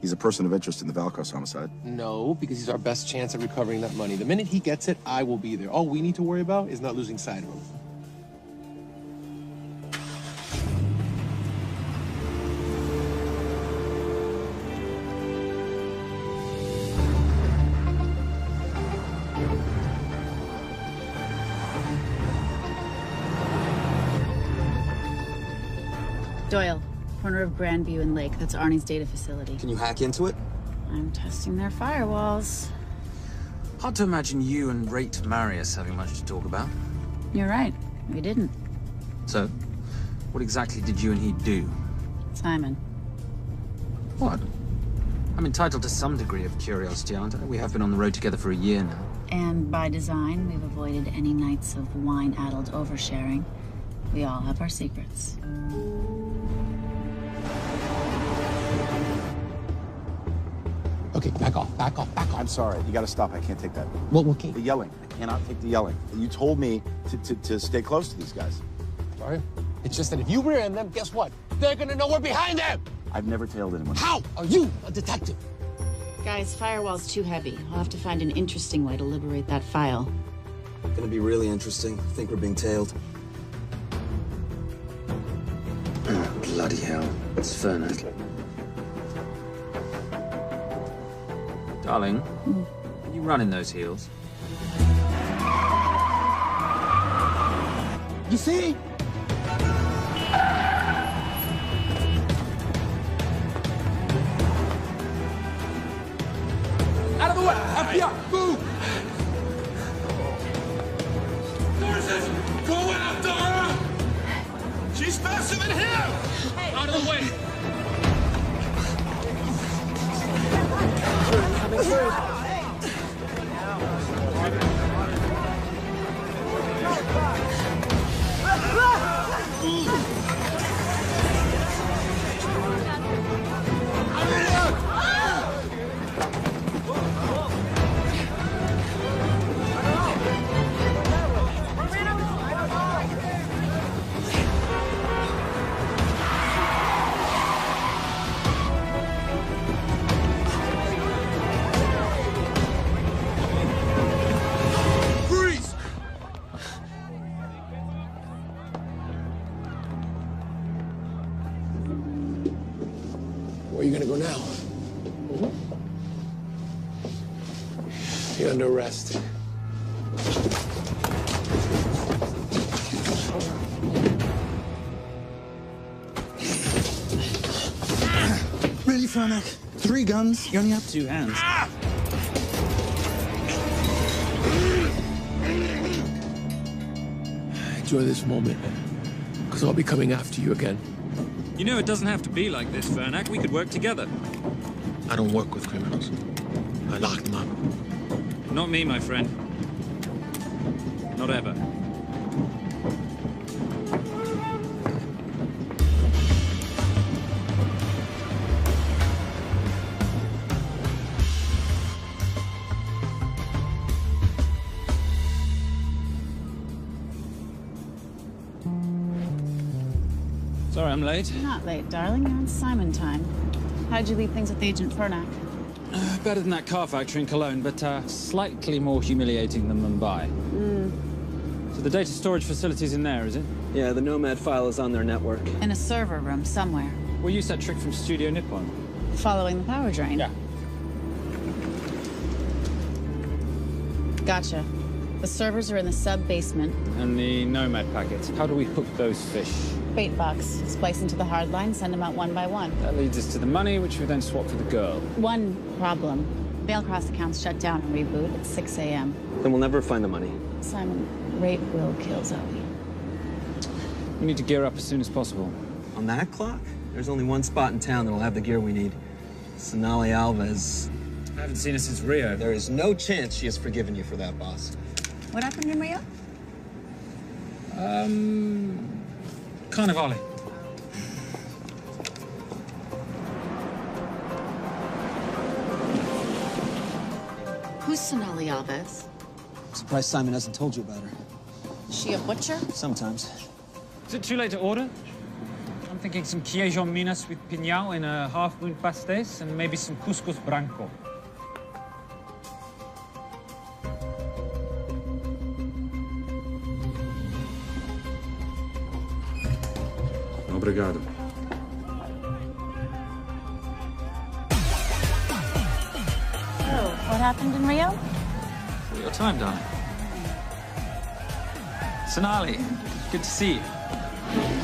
He's a person of interest in the Veilcross homicide. No, because he's our best chance at recovering that money. The minute he gets it, I will be there. All we need to worry about is not losing sight of him. Doyle, corner of Grandview and Lake. That's Arnie's data facility. Can you hack into it? I'm testing their firewalls. Hard to imagine you and Rate Marius having much to talk about. You're right. We didn't. So, what exactly did you and he do? Simon. What? I'm entitled to some degree of curiosity, aren't I? We have been on the road together for a year now. And by design, we've avoided any nights of wine-addled oversharing. We all have our secrets. Okay, back off, back off, back off. I'm sorry. You gotta stop. I can't take that. Well, okay. The yelling. I cannot take the yelling. You told me to stay close to these guys. Sorry? It's just that if you rear end them, guess what? They're gonna know we're behind them! I've never tailed anyone. How are you a detective? Guys, firewall's too heavy. I'll have to find an interesting way to liberate that file. Gonna be really interesting. Think we're being tailed. Bloody hell. It's Fernak. Darling, you running those heels? You see? Out of the way! FBI! Move! Go after her! She's faster than him! Out of the way! Coming through. Where are you gonna go now? You're under arrest. Really, Fernak? 3 guns? You only have 2 hands. Enjoy this moment, because I'll be coming after you again. You know, it doesn't have to be like this, Fernak. We could work together. I don't work with criminals. I lock them up. Not me, my friend. Not ever. Sorry, I'm late. You're not late, darling. You're on Simon time. How'd you leave things with Agent Fernak? Better than that car factory in Cologne, but slightly more humiliating than Mumbai. So the data storage facility's in there, is it? Yeah, the Nomad file is on their network. In a server room somewhere. We'll use that trick from Studio Nippon. Following the power drain? Yeah. Gotcha. The servers are in the sub-basement. And the Nomad packets. How do we hook those fish? Bait box. Splice into the hard line, send them out one by one. That leads us to the money, which we then swap for the girl. One problem. Bailcross accounts shut down and reboot at 6 a.m. Then we'll never find the money. Simon, rape will kill Zoe. We need to gear up as soon as possible. On that clock? There's only one spot in town that'll have the gear we need. Sonali Alves. I haven't seen her since Rio. There is no chance she has forgiven you for that, boss. What happened in Rio? Carnivale. Who's Sonali Alves? Surprised Simon hasn't told you about her. Is she a butcher? Sometimes. Is it too late to order? I'm thinking some queijo minas with piñao in a half-moon pastéis and maybe some couscous branco. Obrigado. Oh, what happened in Rio? For your time, darling. Sonali, good to see you.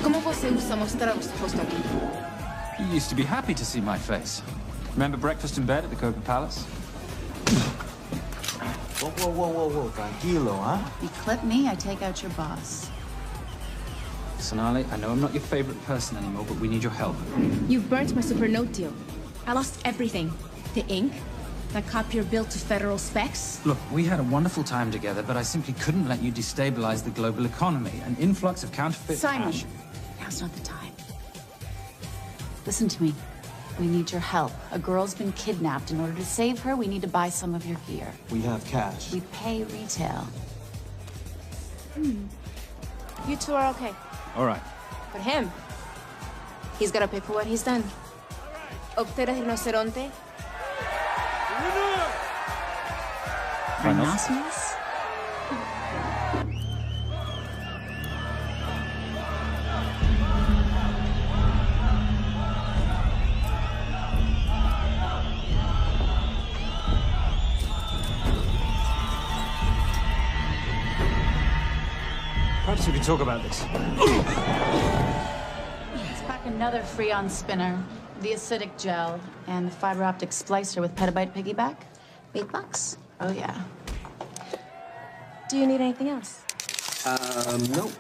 Como você usa mostrar o seu rosto aqui? You used to be happy to see my face. Remember breakfast in bed at the Coca Palace? Whoa. Tranquilo, huh? You clip me, I take out your boss. Sonali, I know I'm not your favorite person anymore, but we need your help. You burnt my supernote deal. I lost everything. The ink, that copier built to federal specs. Look, we had a wonderful time together, but I simply couldn't let you destabilize the global economy. An influx of counterfeit Simon, cash. now's not the time. Listen to me. We need your help. A girl's been kidnapped. In order to save her, we need to buy some of your gear. We have cash. We pay retail. You two are okay. All right. But him, he's gotta pay for what he's done. Obter el rinoceronte. Rhinoceros? Perhaps we could talk about this. Let's pack another Freon spinner, the acidic gel, and the fiber optic splicer with petabyte piggyback. $8. Oh, yeah. Do you need anything else? No.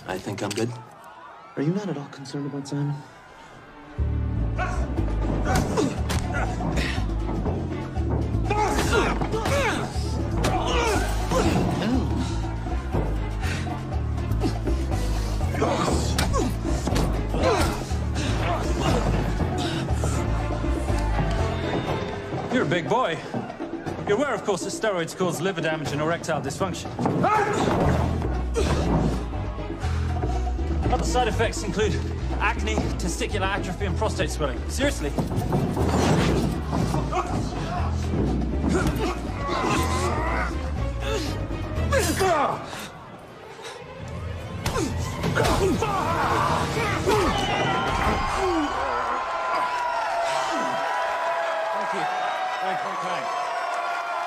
I think I'm good. Are you not at all concerned about Simon? You're a big boy. You're aware, of course, that steroids cause liver damage and erectile dysfunction. Other side effects include acne, testicular atrophy, and prostate swelling. Seriously.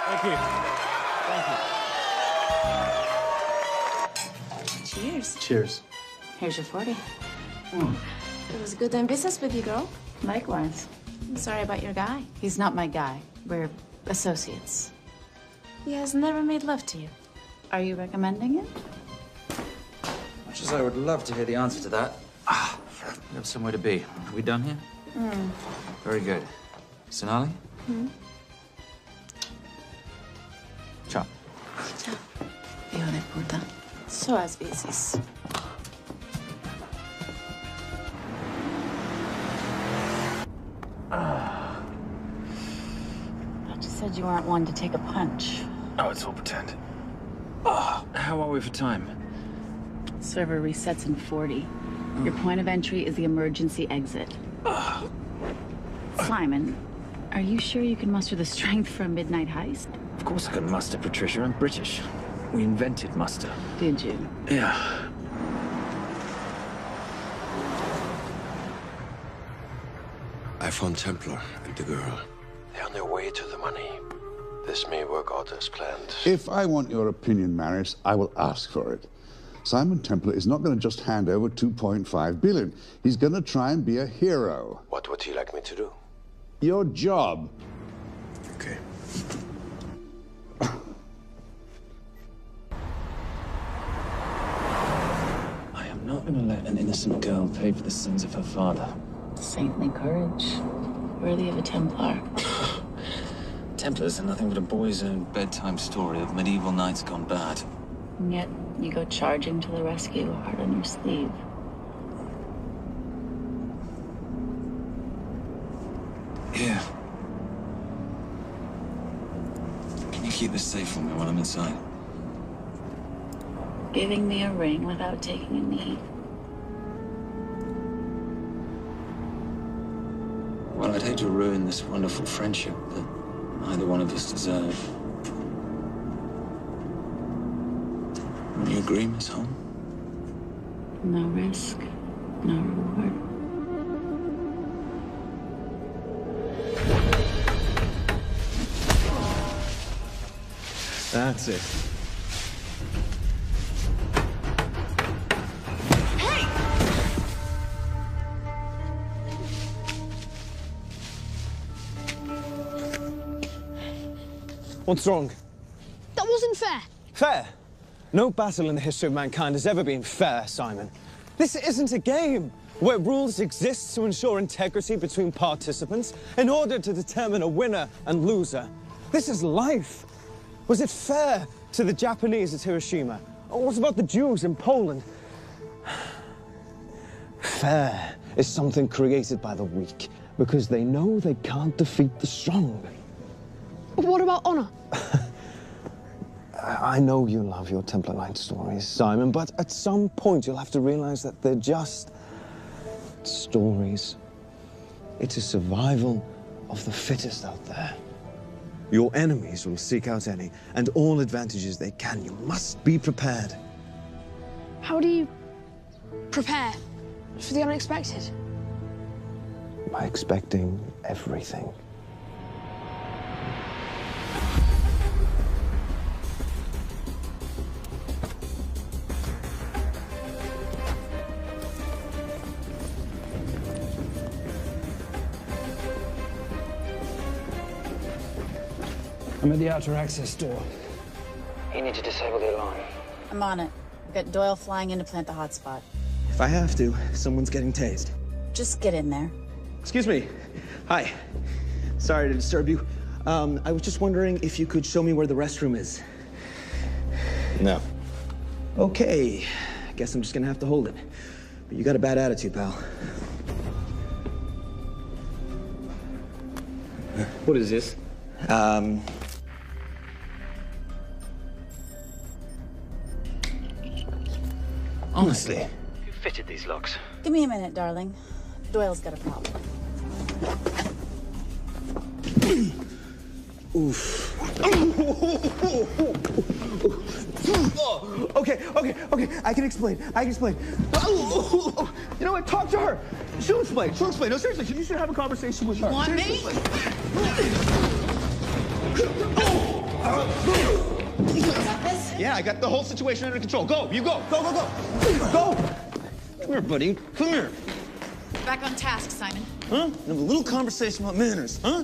Thank you. Cheers. Cheers. Here's your 40. It was good doing business with you, girl. Likewise. I'm sorry about your guy. He's not my guy. We're associates. He has never made love to you. Are you recommending it? Much as I would love to hear the answer to that, we have somewhere to be. Are we done here? Very good. Sonali? Ciao. Ciao. Hijo de puta. So as veces. I just said you weren't one to take a punch. Oh, it's all pretend. How are we for time? Server resets in 40. Your point of entry is the emergency exit. Simon, are you sure you can muster the strength for a midnight heist? Of course I can muster, Patricia. I'm British. We invented muster. Did you? Yeah. I found Templar and the girl. They're on their way to the money. This may work out as planned. If I want your opinion, Maris, I will ask for it. Simon Templar is not going to just hand over 2.5 billion. He's going to try and be a hero. What would he like me to do? Your job. Okay. I am not going to let an innocent girl pay for the sins of her father. Saintly courage. Worthy of a Templar. Templars are nothing but a boy's own bedtime story of medieval knights gone bad. And yet, you go charging to the rescue, heart on your sleeve. Here. Can you keep this safe for me while I'm inside? Giving me a ring without taking a knee. Well, I'd hate to ruin this wonderful friendship that neither one of us deserve. Would you agree, Miss Holmes? No risk, no reward. That's it. What's wrong? That wasn't fair. Fair? No battle in the history of mankind has ever been fair, Simon. This isn't a game where rules exist to ensure integrity between participants in order to determine a winner and loser. This is life. Was it fair to the Japanese at Hiroshima? Or what about the Jews in Poland? Fair is something created by the weak because they know they can't defeat the strong. What about honor? I know you love your Templar Knight stories, Simon, but at some point you'll have to realize that they're just stories. It is survival of the fittest out there. Your enemies will seek out any and all advantages they can. You must be prepared. How do you prepare for the unexpected? By expecting everything. I'm at the outer access door. You need to disable the alarm. I'm on it. We've got Doyle flying in to plant the hotspot. If I have to, someone's getting tased. Just get in there. Excuse me. Hi. Sorry to disturb you. I was just wondering if you could show me where the restroom is. No. Okay. I guess I'm just gonna have to hold it. But you got a bad attitude, pal. What is this? Honestly. Who fitted these locks? Give me a minute, darling. Doyle's got a problem. Oof. Okay. I can explain. You know what? Talk to her. She'll explain. No, seriously, you should have a conversation with her. Want me? You got this? Yeah, I got the whole situation under control. Go, you go. Go. Go. Come here, buddy. Come here. Back on task, Simon. Huh? Have a little conversation about manners, huh?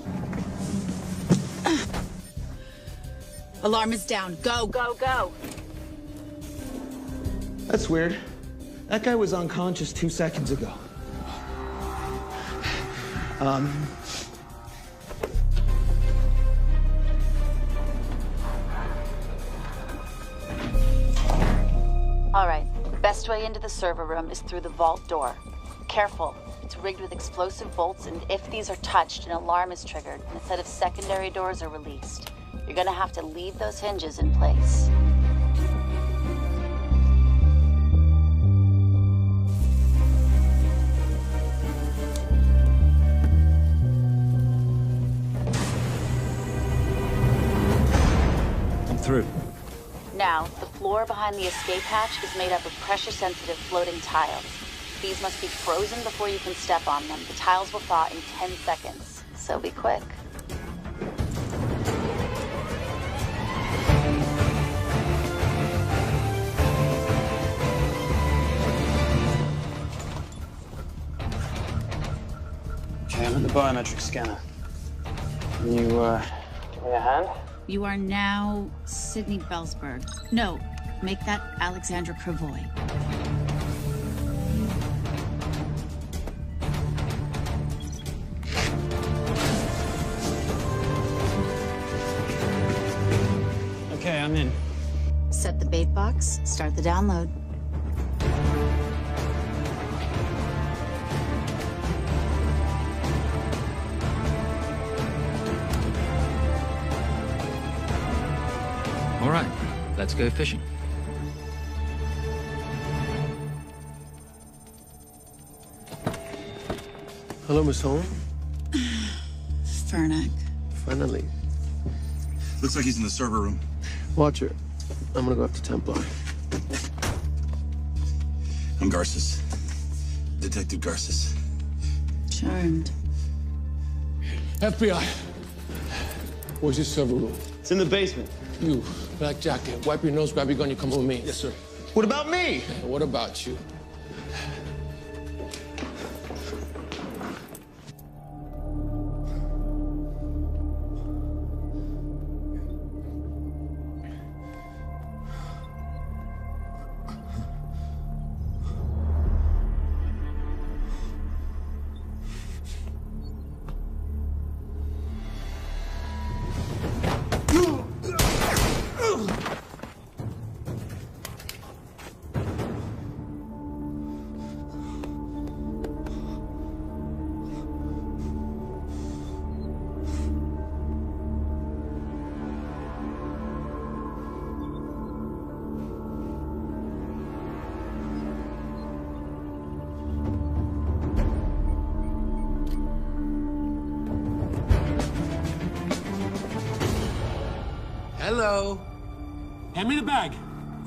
Alarm is down. Go. That's weird. That guy was unconscious 2 seconds ago. All right. Best way into the server room is through the vault door. Careful. It's rigged with explosive bolts, and if these are touched, an alarm is triggered, and a set of secondary doors are released. You're gonna have to leave those hinges in place. I'm through. Now, the floor behind the escape hatch is made up of pressure-sensitive floating tiles. These must be frozen before you can step on them. The tiles will thaw in 10 seconds, so be quick. Okay, I'm at the biometric scanner. Can you, give me a hand? You are now Sydney Bellsberg. No, make that Alexandra Cravoy. Okay, I'm in. Set the bait box, start the download. All right, let's go fishing. Hello, Miss Holmes. Fernac. Finally. Looks like he's in the server room. Watcher, I'm gonna go after Templar. I'm Garces. Detective Garces. Charmed. FBI. Where's your server room? It's in the basement. You, black jacket, wipe your nose, grab your gun, you come with me. Yes, sir. What about me? What about you? Hello. Hand me the bag.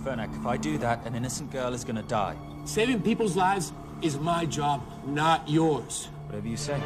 Fernac, if I do that, an innocent girl is gonna die. Saving people's lives is my job, not yours. Whatever you say.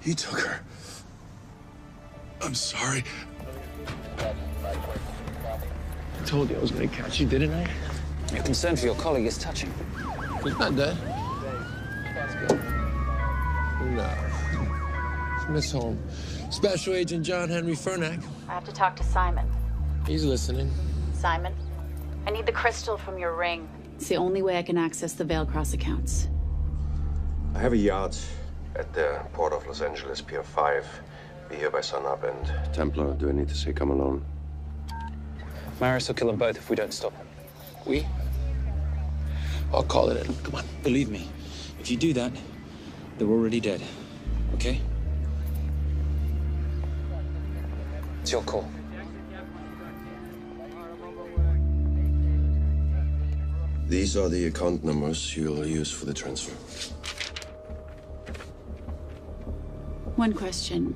He took her. I'm sorry. I told you I was gonna catch you, didn't I? Your concern for your colleague is touching. He's not dead. No. It's Miss Holmes. Special Agent John Henry Fernack. I have to talk to Simon. He's listening. Simon, I need the crystal from your ring. It's the only way I can access the Veilcross accounts. I have a yacht at the port of Los Angeles, Pier 5. Be here by sunup, and Templar, do I need to say come alone? Maris will kill them both if we don't stop him. We? I'll call it in. Come on. Believe me, if you do that, they're already dead. Okay? It's your call. These are the account numbers you'll use for the transfer. One question.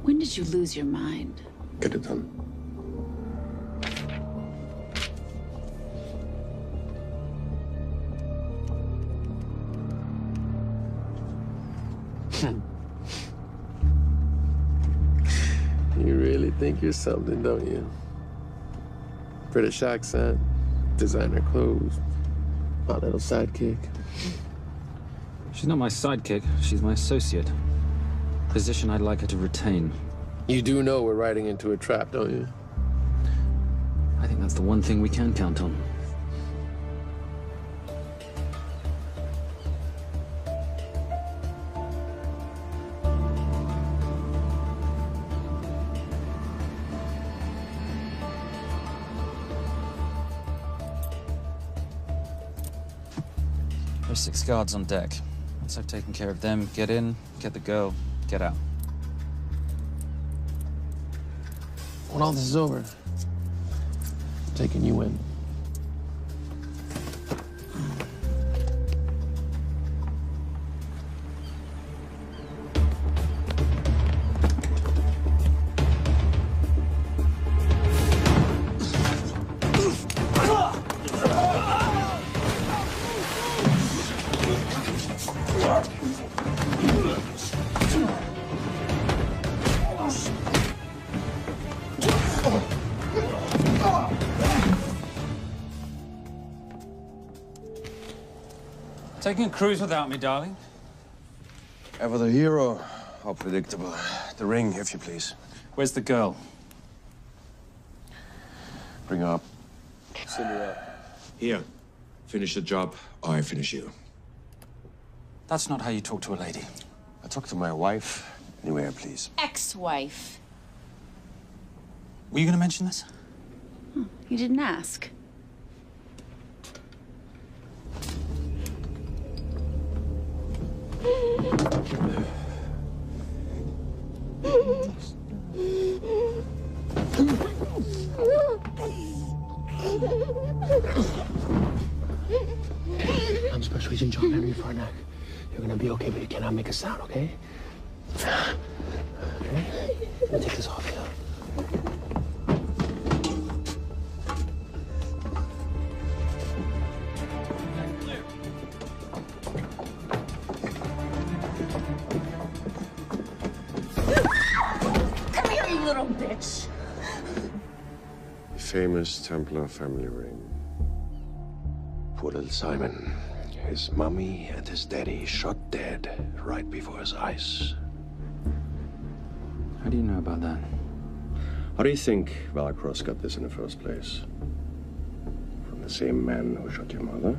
When did you lose your mind? Get it done. You really think you're something, don't you? British accent, designer clothes, my little sidekick. She's not my sidekick. She's my associate. Position I'd like her to retain. You do know we're riding into a trap, don't you? I think that's the one thing we can count on. There's 6 guards on deck. Once I've taken care of them, get in, get the girl, get out. When all this is over, I'm taking you in. Taking a cruise without me, darling? Ever the hero, how predictable. The ring, if you please. Where's the girl? Bring her up. Send her up. Here. Finish the job, or I finish you. That's not how you talk to a lady. I talk to my wife. Anywhere, please. Ex-wife. Were you going to mention this? You didn't ask. I'm Special Agent John Henry Fernack. You're gonna be okay, but you cannot make a sound, okay? Okay? Let me take this off you. Come here, you little bitch. The famous Templar family ring. Poor little Simon. His mummy and his daddy shot dead right before his eyes. How do you know about that? How do you think Veilcross got this in the first place? From the same man who shot your mother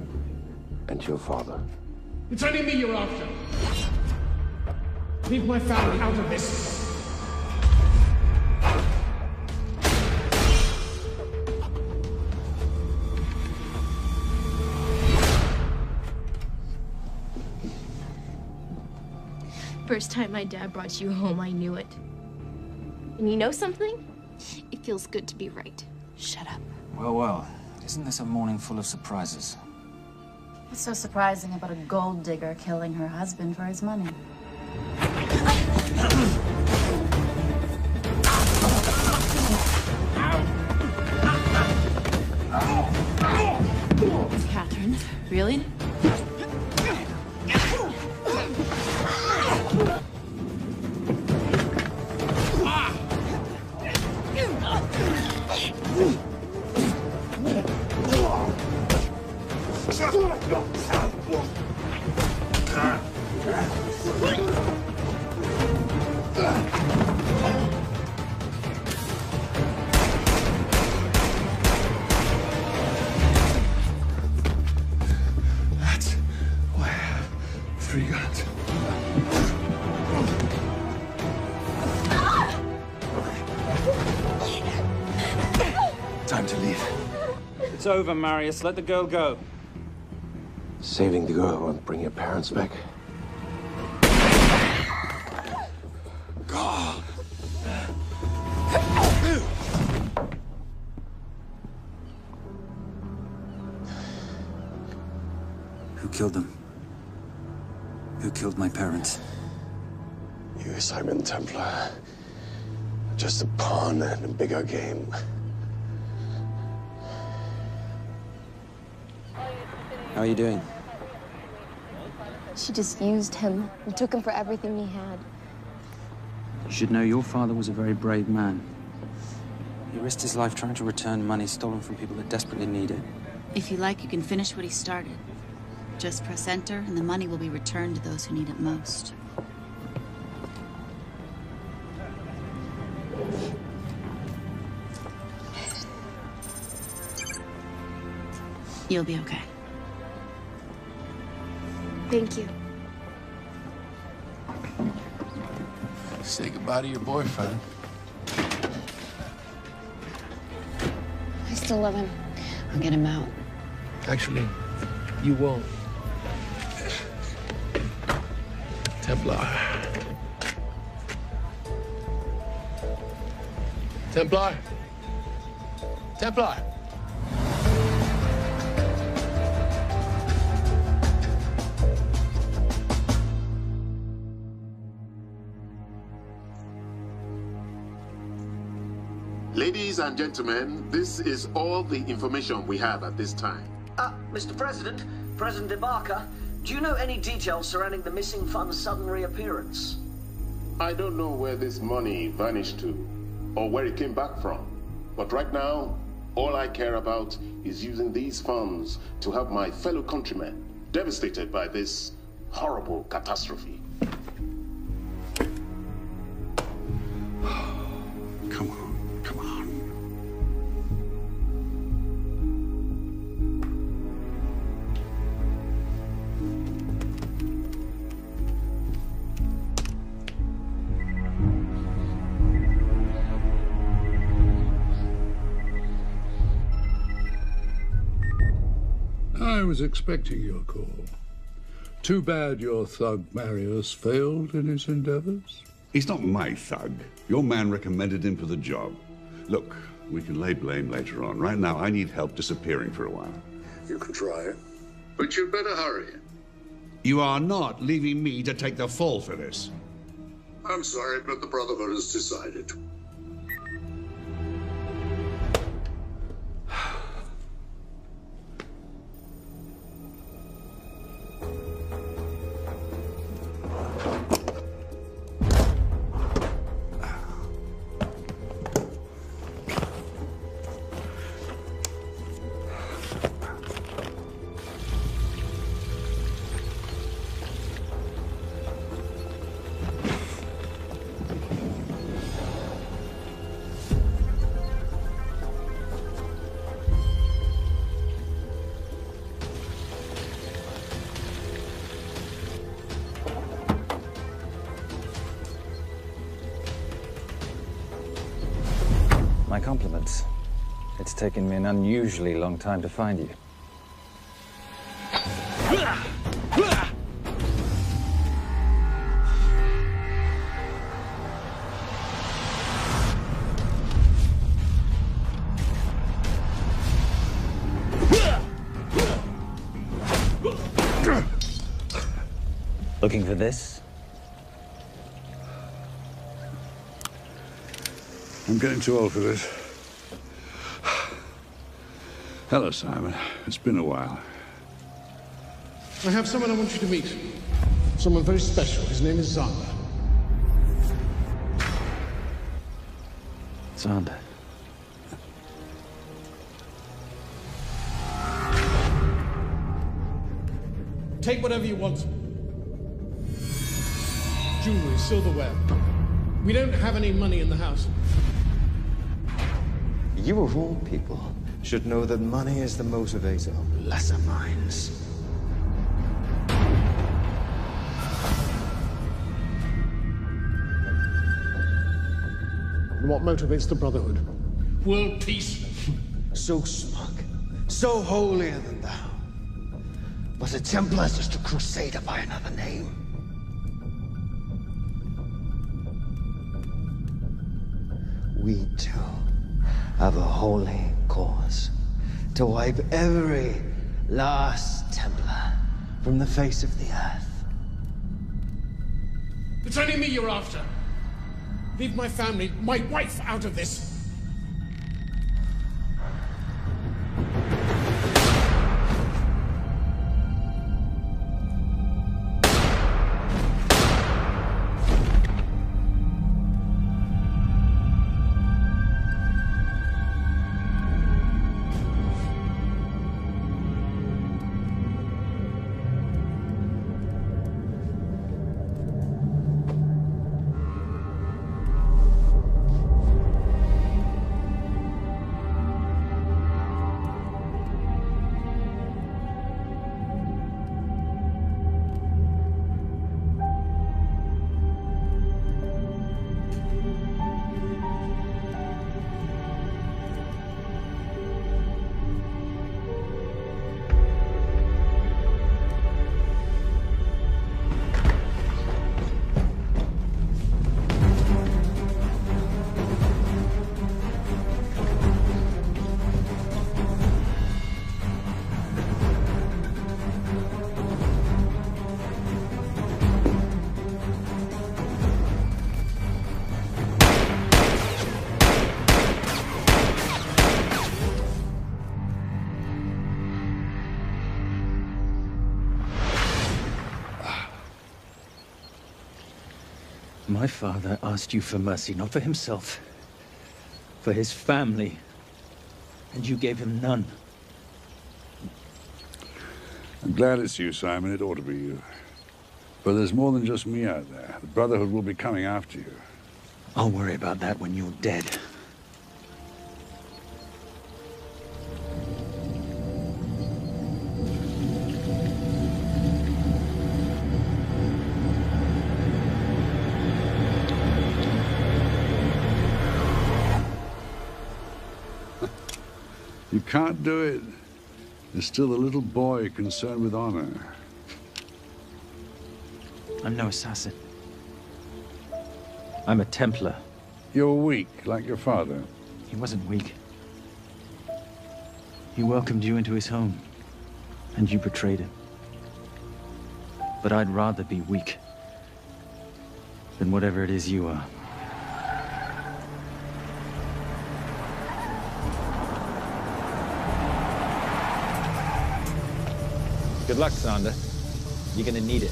and your father. It's only me you're after. Leave my family out of this. First time my dad brought you home, I knew it. And you know something? It feels good to be right. Shut up. Well, well. Isn't this a morning full of surprises? What's so surprising about a gold digger killing her husband for his money? Catherine, really? That's why I have 3 guns. Time to leave. It's over, Marius. Let the girl go. Saving the girl won't bring your parents back. God. Who killed them? Who killed my parents? You, Simon Templar. Just a pawn in a bigger game. How are you doing? She just used him and took him for everything he had. You should know your father was a very brave man. He risked his life trying to return money stolen from people that desperately need it. If you like, you can finish what he started. Just press enter, and the money will be returned to those who need it most. You'll be okay. Thank you. Say goodbye to your boyfriend. I still love him. I'll get him out. Actually, you won't. Templar. Templar. Templar. Ladies and gentlemen, this is all the information we have at this time. Mr. President, President Ibaka, do you know any details surrounding the missing fund's sudden reappearance? I don't know where this money vanished to, or where it came back from. But right now, all I care about is using these funds to help my fellow countrymen devastated by this horrible catastrophe. Come on, come on. I was expecting your call. Too bad your thug Marius failed in his endeavors. He's not my thug. Your man recommended him for the job. Look, we can lay blame later on. Right now, I need help disappearing for a while. You can try, but you'd better hurry. You are not leaving me to take the fall for this. I'm sorry, but the Brotherhood has decided. My compliments. It's taken me an unusually long time to find you. Looking for this? I'm getting too old for this. Hello, Simon. It's been a while. I have someone I want you to meet. Someone very special. His name is Zander. Zander. Take whatever you want. Jewelry, silverware. We don't have any money in the house. You of all people should know that money is the motivator of lesser minds. What motivates the Brotherhood? World peace. So smug, so holier than thou. But the Templars just a crusader by another name. We too have a holy cause to wipe every last Templar from the face of the earth. It's only me you're after. Leave my family, my wife, out of this. My father asked you for mercy, not for himself, for his family, and you gave him none. I'm glad it's you, Simon. It ought to be you. But there's more than just me out there. The Brotherhood will be coming after you. I'll worry about that when you're dead. You can't do it. There's still a little boy concerned with honor. I'm no assassin. I'm a Templar. You're weak, like your father. He wasn't weak. He welcomed you into his home, and you betrayed him. But I'd rather be weak than whatever it is you are. Good luck, Zander. You're gonna need it.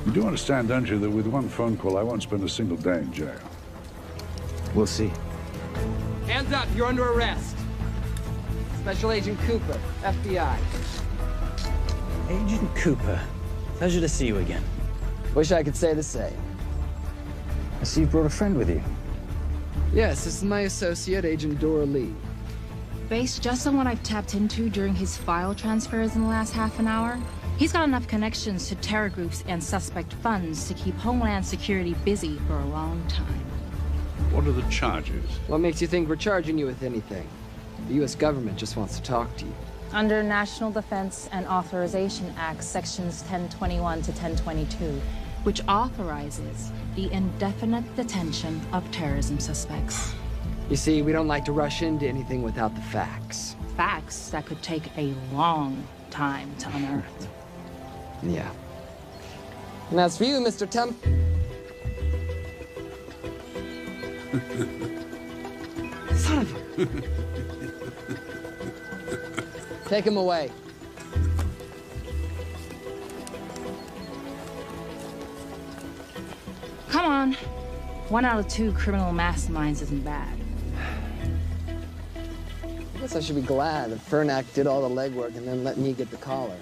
You do understand, don't you, that with one phone call, I won't spend a single day in jail. We'll see. Hands up, you're under arrest. Special Agent Cooper, FBI. Agent Cooper, pleasure to see you again. Wish I could say the same. I see you brought a friend with you. Yes, this is my associate, Agent Dora Lee. Based just on what I've tapped into during his file transfers in the last half an hour, he's got enough connections to terror groups and suspect funds to keep Homeland Security busy for a long time. What are the charges? What makes you think we're charging you with anything? The U.S. government just wants to talk to you. Under National Defense and Authorization Act, Sections 1021 to 1022, which authorizes the indefinite detention of terrorism suspects. You see, we don't like to rush into anything without the facts. Facts that could take a long time to unearth. Yeah. And as for you, Mr. Temp... Son of a... Take him away. Come on. 1 out of 2 criminal masterminds isn't bad. I guess I should be glad that Fernak did all the legwork and then let me get the collar.